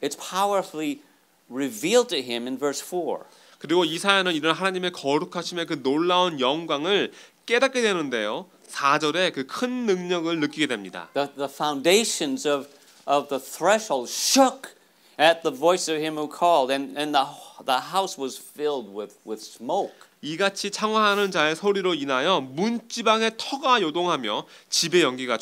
it's powerfully revealed to him in verse 4. 그리고 이사야는 이런 하나님의 거룩하심의 그 놀라운 영광을 깨닫게 되는데요. 4절에 그 큰 능력을 느끼게 됩니다. The foundations of the threshold shook at the voice of him who called, and the house was filled with smoke. 이같이 창화하는 자의 소리로 인하여 문지방의 터가 요동하며 집의 연기가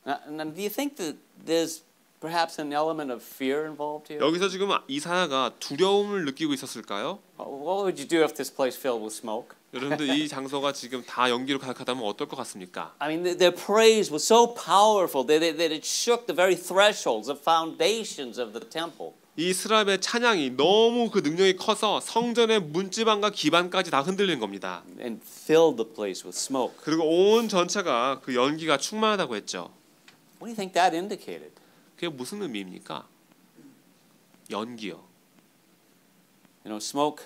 Now, do you think that there's perhaps an element of fear involved here? 여기서 지금 이사야가 두려움을 느끼고 있었을까요? What would you do if this place filled with smoke? 여러분들 이 장소가 지금 다 연기로 가득하다면 어떨 것 같습니까? I mean, their praise was so powerful that it shook the very thresholds, the foundations of the temple. 이 스랍의 찬양이 너무 그 능력이 커서 성전의 문지방과 기반까지 다 흔들린 겁니다. And filled the place with smoke. 그리고 온 전체가 그 연기가 충만하다고 했죠. What do you think that indicated? 그게 무슨 의미입니까? 연기요. You know, smoke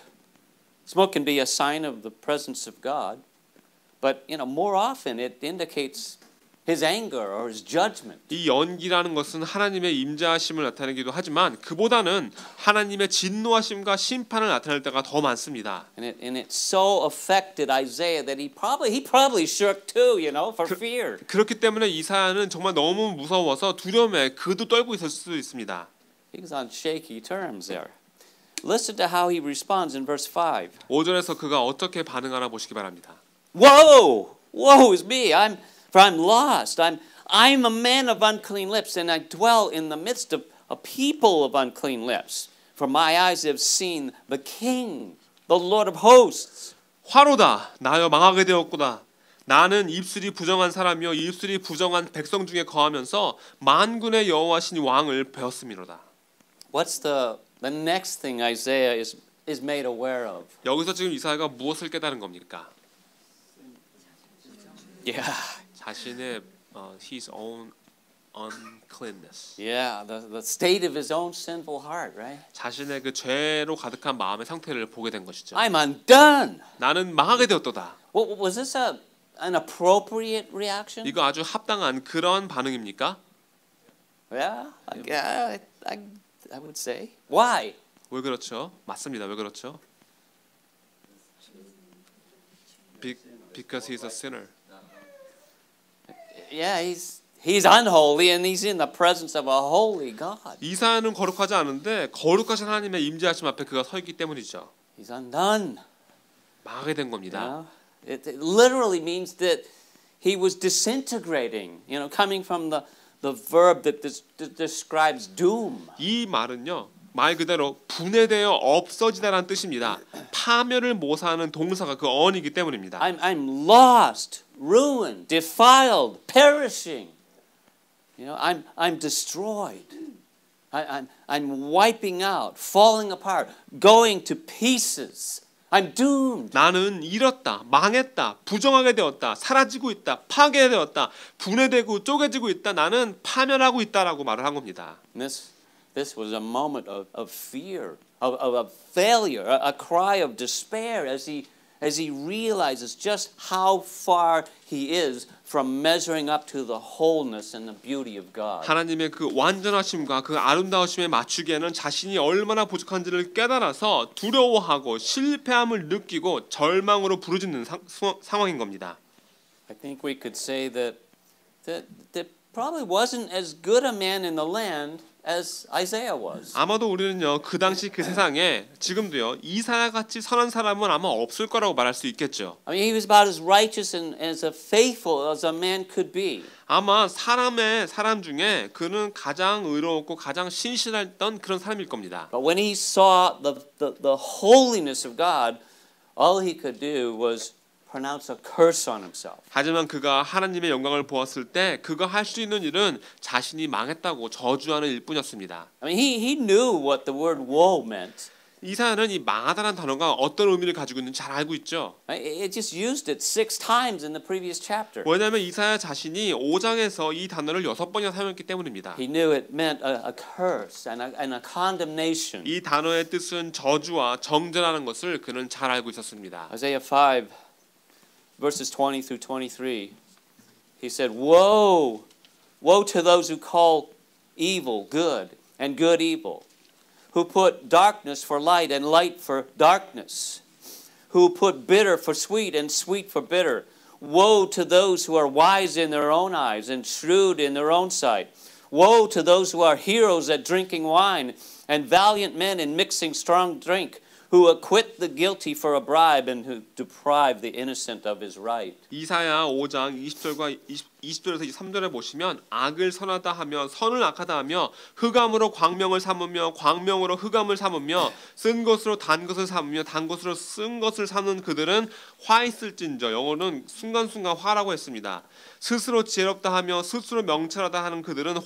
can be a sign of the presence of God, but you know, more often it indicates His anger or His judgment. 이 연기라는 것은 하나님의 임재하심을 나타내기도 하지만 그보다는 하나님의 진노하심과 심판을 나타낼 때가 더 많습니다. And it so affected Isaiah that he probably shook too, you know, for fear. 그렇기 때문에 이사야는 정말 너무 무서워서 두려움에 그도 떨고 있을 수도 있습니다. He was on shaky terms there. Listen to how he responds in verse 5. 5절에서 그가 어떻게 반응하나 보시기 바랍니다. Woe! Woe is me! For I'm lost. I'm a man of unclean lips, and I dwell in the midst of a people of unclean lips. For my eyes have seen the King, the Lord of hosts. 화로다 나여 망하게 되었구나. 나는 입술이 부정한 사람이요 입술이 부정한 백성 중에 거하면서 만군의 여호와신 왕을 배웠음이로다. What's the next thing Isaiah is made aware of? 여기서 지금 이사야가 무엇을 깨달은 겁니까? Yeah. 자신의 his own uncleanness. Yeah, the state of his own sinful heart, right? 자신의 그 죄로 가득한 마음의 상태를 보게 된 것이죠. I'm undone. 나는 망하게 되었도다. Was this an appropriate reaction? 이거 아주 합당한 그런 반응입니까? Yeah, I would say. Why? 왜 그렇죠? 맞습니다. 왜 그렇죠? Because he's a sinner. Yeah, He's unholy and he's in the presence of a holy God. 이사야는 거룩하지 않은데 거룩하신 하나님의 임재하심 앞에 그가 서 있기 때문이죠. He's undone. 망하게 된 You 겁니다. know? It literally means that he was disintegrating, coming from the verb that describes doom. 이 말은요. 말 그대로 분해되어 없어지다라는 뜻입니다. 파멸을 모사하는 동사가 그 어원이기 때문입니다. I'm lost, ruined, defiled, perishing. I'm destroyed. I'm wiping out, falling apart, going to pieces. I'm doomed. 나는 잃었다, 망했다, 부정하게 되었다, 사라지고 있다, 파괴되었다, 분해되고 쪼개지고 있다. 나는 파멸하고 있다라고 말을 한 겁니다. This was a moment of fear, of failure, a cry of despair as he realizes just how far he is from measuring up to the wholeness and the beauty of God. 하나님의 그 완전하심과 그 아름다우심에 맞추기에는 자신이 얼마나 부족한지를 깨달아서 두려워하고 실패함을 느끼고 절망으로 부르짖는 상황인 겁니다. I think we could say that probably wasn't as good a man in the land as Isaiah was. 아마도 우리는요 그 당시 그 세상에 지금도요 이사야 같이 선한 사람은 아마 없을 거라고 말할 수 있겠죠. I mean, he was about as righteous and as faithful as a man could be. 아마 사람 중에 그는 가장 의로웠고 가장 신실했던 그런 사람일 겁니다. But when he saw the holiness of God, all he could do was pronounce a curse on himself. 하지만 그가 하나님의 영광을 보았을 때 그가 할 수 있는 일은 자신이 망했다고 저주하는 일뿐이었습니다. I mean, he knew what the word woe meant. 이사야는 이 망하다는 단어가 어떤 의미를 가지고 있는지 잘 알고 있죠. It just used it 6 times in the previous chapter. 왜냐하면 이사야 자신이 5장에서 이 단어를 6번이나 사용했기 때문입니다. He knew it meant a curse and a condemnation. 이 단어의 뜻은 저주와 정죄라는 것을 그는 잘 알고 있었습니다. Isaiah 5 verses 20 through 23. He said, "Woe, woe to those who call evil good and good evil, who put darkness for light and light for darkness, who put bitter for sweet and sweet for bitter. Woe to those who are wise in their own eyes and shrewd in their own sight. Woe to those who are heroes at drinking wine and valiant men in mixing strong drink, who acquit the guilty for a bribe and who deprive the innocent of his right." 이사야 5장 20절에서 23절에 보시면 악을 선하다 하며 선을 악하다 하며 흑암으로 광명을 삼으며 광명으로 흑암을 삼으며 쓴 것으로 단 것을 삼으며 단 것으로 쓴 것을 삼는 그들은 화 있을진저, 영어는 순간순간 화라고 했습니다. 스스로 지혜롭다 하며 스스로 명철하다 하는 그들은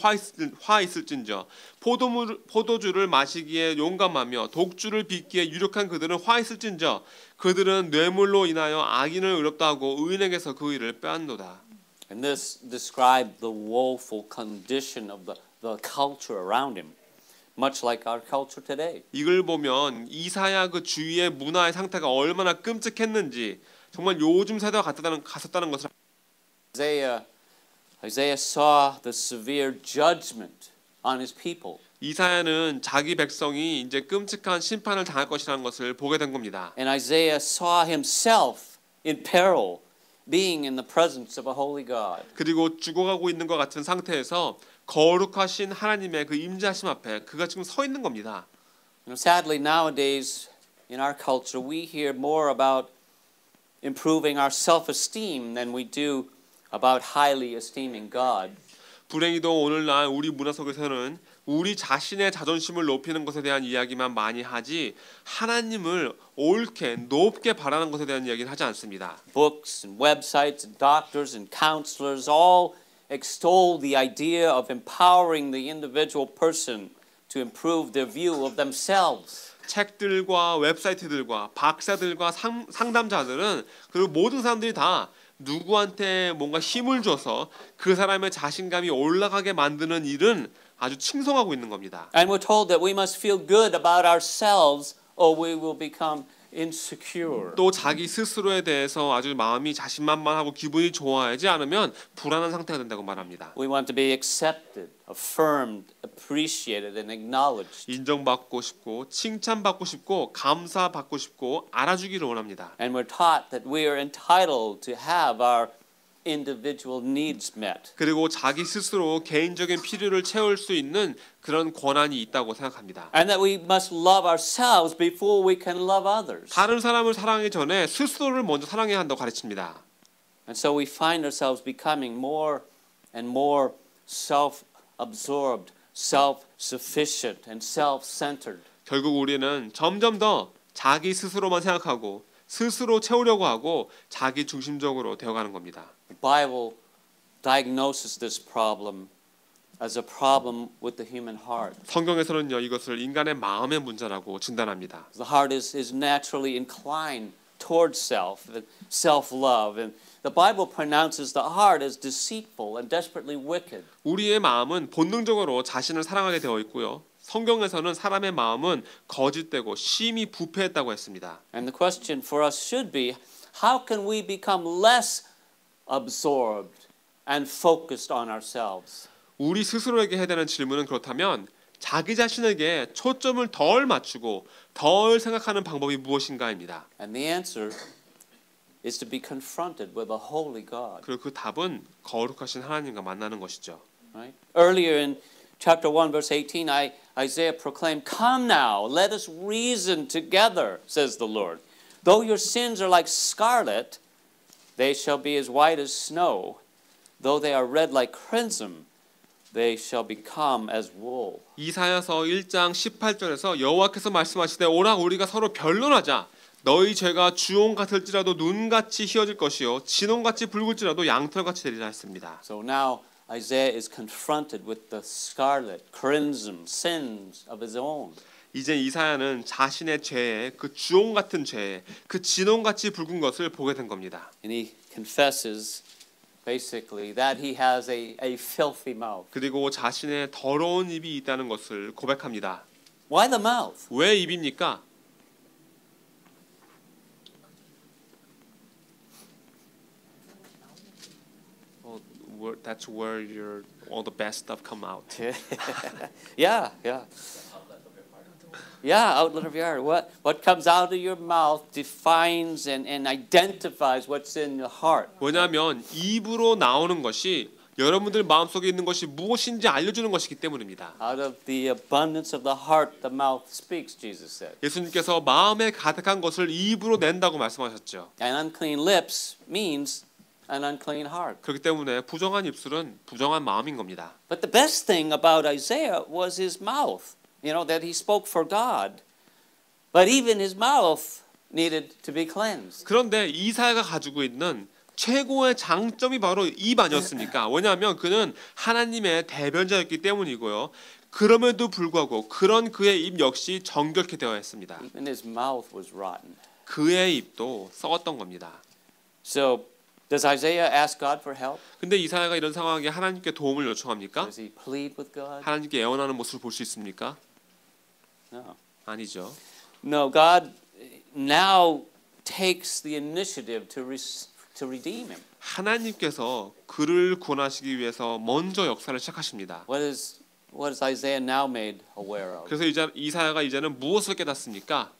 화 있을진저, 포도주를 마시기에 용감하며 독주를 빚기에 유력한 그들은 화 있을진저, 그들은 뇌물로 인하여 악인을 의롭다 하고 의인에게서 그 의를 빼앗노다. And this described the woeful condition of the culture around him, much like our culture today. 이걸 보면 이사야 그 주위의 문화의 상태가 얼마나 끔찍했는지 정말 요즘 세대와 같았다는 것을 Isaiah saw the severe judgment on his people. 이사야는 자기 백성이 이제 끔찍한 심판을 당할 것이라는 것을 보게 된 겁니다. And Isaiah saw himself in peril, being in the presence of a holy God. 그리고 죽어가고 있는 것 같은 상태에서 거룩하신 하나님의 그 임재하심 앞에 그가 지금 서 있는 겁니다. Sadly, nowadays in our culture, we hear more about improving our self-esteem than we do about highly esteeming God. 불행히도 오늘날 우리 문화 속에서는 우리 자신의 자존심을 높이는 것에 대한 이야기만 많이 하지 하나님을 옳게 높게 바라는 것에 대한 이야기는 하지 않습니다. Books and websites and doctors and counselors all extol the idea of empowering the individual person to improve their view of themselves. 책들과 웹사이트들과 박사들과 상담자들은 그리고 모든 사람들이 다 누구한테 뭔가 힘을 줘서 그 사람의 자신감이 올라가게 만드는 일은 아주 칭송하고 있는 겁니다. And we're told that we must feel good about ourselves or we will become insecure. 또 자기 스스로에 대해서 아주 마음이 자신만만하고 기분이 좋아하지 않으면 불안한 상태가 된다고 말합니다. We want to be accepted, affirmed, appreciated, and acknowledged. 인정받고 싶고 칭찬받고 싶고 감사받고 싶고 알아주기를 원합니다. And we're taught that we are entitled to have our individual needs met. 그리고 자기 스스로 개인적인 필요를 채울 수 있는 그런 권한이 있다고 생각합니다. And that we must love ourselves before we can love others. 다른 사람을 사랑하기 전에 스스로를 먼저 사랑해야 한다고 가르칩니다. And so we find ourselves becoming more and more self-absorbed, self-sufficient, and self-centered. 결국 우리는 점점 더 자기 스스로만 생각하고 스스로 채우려고 하고 자기 중심적으로 되어가는 겁니다. The Bible diagnoses this problem as a problem with the human heart. 성경에서는요 이것을 인간의 마음의 문제라고 진단합니다. The heart is naturally inclined towards self and self-love, and the Bible pronounces the heart as deceitful and desperately wicked. 우리의 마음은 본능적으로 자신을 사랑하게 되어 있고요. 성경에서는 사람의 마음은 거짓되고 심히 부패했다고 했습니다. And the question for us should be, how can we become less absorbed and focused on ourselves? 우리 스스로에게 해야 되는 질문은 그렇다면 자기 자신에게 초점을 덜 맞추고 덜 생각하는 방법이 무엇인가입니다. And the answer is to be confronted with a holy God. 그리고 그 답은 거룩하신 하나님과 만나는 것이죠. Right? Earlier in chapter 1 verse 18, Isaiah proclaimed, "Come now, let us reason together," says the Lord. "Though your sins are like scarlet, they shall be as white as snow. Though they are red like crimson, they shall become as wool." 이사야서 1장 18절에서 여호와께서 말씀하시되 오라 우리가 서로 변론하자. 너희 죄가 주홍 같을지라도 눈같이 희어질 것이요 진홍같이 붉을지라도 양털같이 되리라 했습니다. So now Isaiah is confronted with the scarlet, crimson sins of his own. 이제 이사야는 자신의 죄에 그 주홍 같은 죄에 그 진홍같이 붉은 것을 보게 된 겁니다. And he confesses basically that he has a filthy mouth. 그리고 자신의 더러운 입이 있다는 것을 고백합니다. Why the mouth? 왜 입입니까? That's where all the best stuff come out. Yeah. Yeah, outlet of your heart. What comes out of your mouth defines and identifies what's in your heart. 왜냐하면 입으로 나오는 것이 여러분들 마음속에 있는 것이 무엇인지 알려주는 것이기 때문입니다. Out of the abundance of the heart, the mouth speaks, Jesus said. 예수님께서 마음에 가득한 것을 입으로 낸다고 말씀하셨죠. And unclean lips means an unclean heart. 그렇기 때문에 부정한 입술은 부정한 마음인 겁니다. But the best thing about Isaiah was his mouth. You know, that he spoke for God. But even his mouth needed to be cleansed. 그런데 이사야가 가지고 있는 최고의 장점이 바로 입 아니었습니까? 왜냐하면 그는 하나님의 대변자였기 때문이고요. 그럼에도 불구하고 그런 그의 입 역시 정결케 되어야 했습니다. Even his mouth was rotten. 그의 입도 썩었던 겁니다. So, does Isaiah ask God for help? 근데 이사야가 이런 상황에 하나님께 도움을 요청합니까? Does he plead with God? 하나님께 애원하는 모습을 볼 수 있습니까? No. 아니죠. No, God now takes the initiative to redeem him. 하나님께서 그를 구원하시기 위해서 먼저 역사를 시작하십니다. What is Isaiah now made aware of? 그래서 이사야가 이제는 무엇을 깨닫습니까?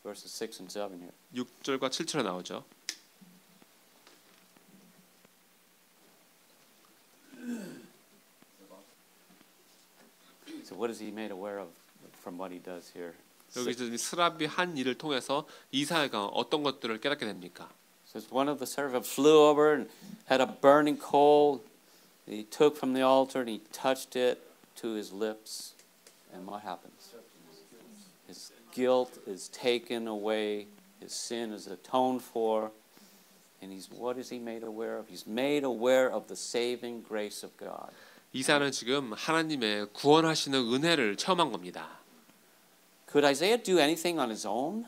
Verses 6 and 7 here. 6절과 7절에 나오죠. So what is he made aware of from what he does here? 여기서 스랍이 한 일을 통해서 이사야가 어떤 것들을 깨닫게 됩니까? Says one of the servants flew over and had a burning coal. He took from the altar and he touched it to his lips. And what happens? His guilt is taken away. His sin is atoned for. And what is he made aware of? He's made aware of the saving grace of God. 이사야는 지금 하나님의 구원하시는 은혜를 체험한 겁니다. Could Isaiah do anything on his own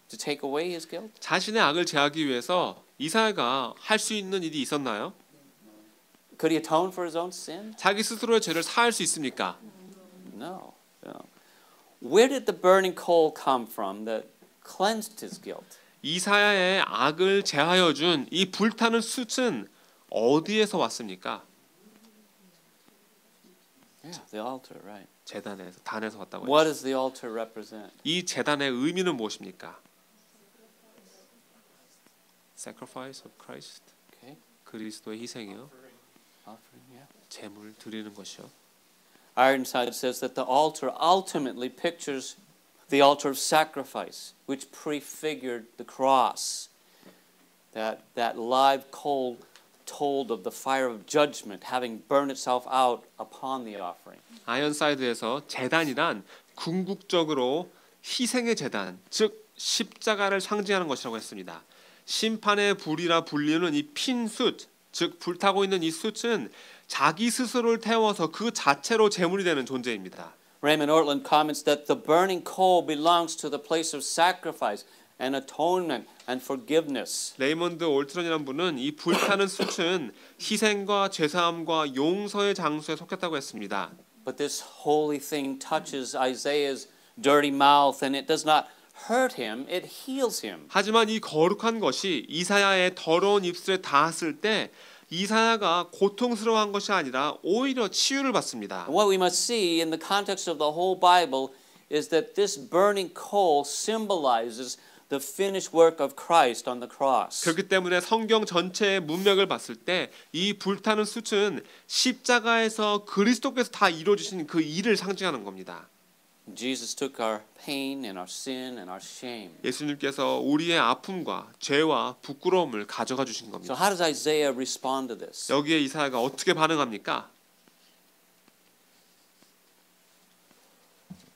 to take away his guilt? 자신의 악을 제하기 위해서 이사야가 할 수 있는 일이 있었나요? Could he atone for his own sin? 자기 스스로의 죄를 사할 수 있습니까? No. Where did the burning coal come from that cleansed his guilt? 이사야의 악을 제하여 준 이 불타는 숯은 어디에서 왔습니까? Yeah, the altar, right. 제단에서 단에서 왔다고 What 했죠. does the altar represent? 이 제단의 의미는 무엇입니까? Sacrifice of Christ. Okay. 그리스도의 희생이요, Offering, yeah. 제물 드리는 것이요. Ironside says that the altar ultimately pictures the altar of sacrifice, which prefigured the cross. That live coal told of the fire of judgment having burned itself out upon the offering. 아이언사이드에서 제단이란 궁극적으로 희생의 제단, 즉 십자가를 상징하는 것이라고 했습니다. 심판의 불이라 불리는 이 핀 숯, 즉 불타고 있는 이 숯은 자기 스스로를 태워서 그 자체로 제물이 되는 존재입니다. Raymond Ortland comments that the burning coal belongs to the place of sacrifice and atonement and forgiveness. 레이먼드 올트런이라는 분은 이 불타는 숯은 희생과 죄사함과 용서의 장소에 속했다고 했습니다. But this holy thing touches Isaiah's dirty mouth and it does not hurt him, it heals him. 하지만 이 거룩한 것이 이사야의 더러운 입술에 닿았을 때 이사야가 고통스러워한 것이 아니라 오히려 치유를 받습니다. And what we must see in the context of the whole Bible is that this burning coal symbolizes the finished work of Christ on the cross. 그렇기 때문에 성경 전체의 문맥을 봤을 때 이 불타는 숯은 십자가에서 그리스도께서 다 이루어주신 그 일을 상징하는 겁니다. Jesus took our pain and our sin and our shame. 예수님께서 우리의 아픔과 죄와 부끄러움을 가져가 주신 So 겁니다. how does Isaiah respond to this? 여기에 이사야가 어떻게 반응합니까?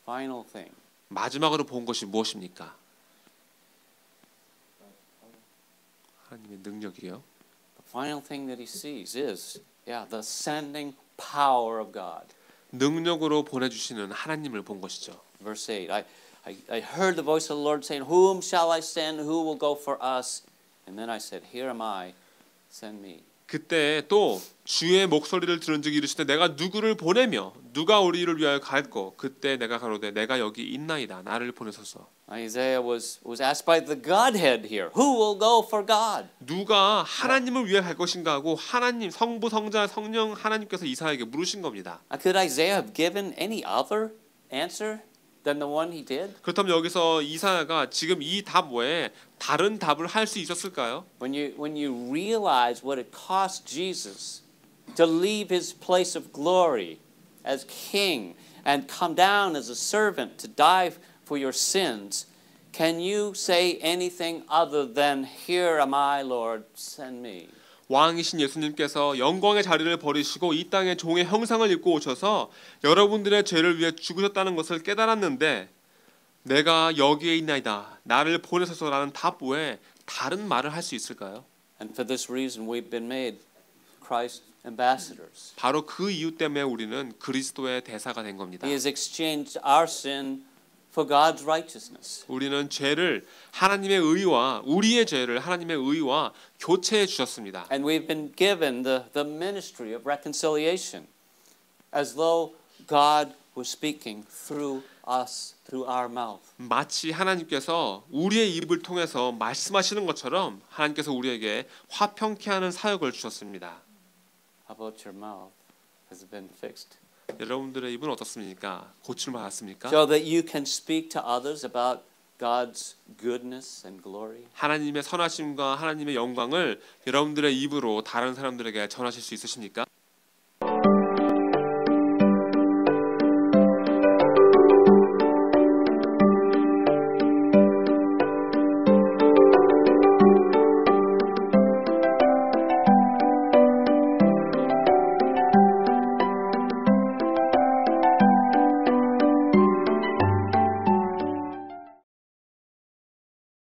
Final thing. 마지막으로 본 것이 무엇입니까? 하나님의 능력이요. The final thing that he sees is, the sending power of God. 능력으로 보내주시는 하나님을 본 것이죠. Verse 8, I heard the voice of the Lord saying, Whom shall I send? Who will go for us? And then I said, Here am I, send me. 그때 또 주의 목소리를 들은즉 이르시되 내가 누구를 보내며 누가 우리를 위하여 갈꼬 그때 내가 가로되 내가 여기 있나이다 나를 보내소서. Isaiah was asked by the Godhead here, Who will go for God? 누가 하나님을 위해 갈 것인가 하고 하나님 성부 성자 성령 하나님께서 이사야에게 물으신 겁니다. Could Isaiah have given any other answer than the one he did? 그렇다면 여기서 이사야가 지금 이 답 외에 다른 답을 할 수 있었을까요? When you realize what it cost Jesus to leave his place of glory as king and come down as a servant to die for your sins, can you say anything other than, Here am I, Lord, send me? 왕이신 예수님께서 영광의 자리를 버리시고 이 땅에 종의 형상을 입고 오셔서 여러분들의 죄를 위해 죽으셨다는 것을 깨달았는데 내가 여기에 있나이다 나를 보내소서라는 답 외에 다른 말을 할 수 있을까요? And for this reason we've been made Christ's ambassadors. 바로 그 이유 때문에 우리는 그리스도의 대사가 된 겁니다. He has exchanged our sin for God's righteousness. 우리는 죄를 하나님의 의와 우리의 죄를 하나님의 의와 교체해 주셨습니다. And we've been given the ministry of reconciliation as though God was speaking through us, through our mouth. 마치 하나님께서 우리의 입을 통해서 말씀하시는 것처럼 하나님께서 우리에게 화평케 하는 사역을 주셨습니다. How about your mouth? Has it been fixed? 여러분들의 입은 어떻습니까? 고침을 받았습니까? So that you can speak to others about God's goodness and glory. 하나님의 선하심과 하나님의 영광을 여러분들의 입으로 다른 사람들에게 전하실 수 있으십니까?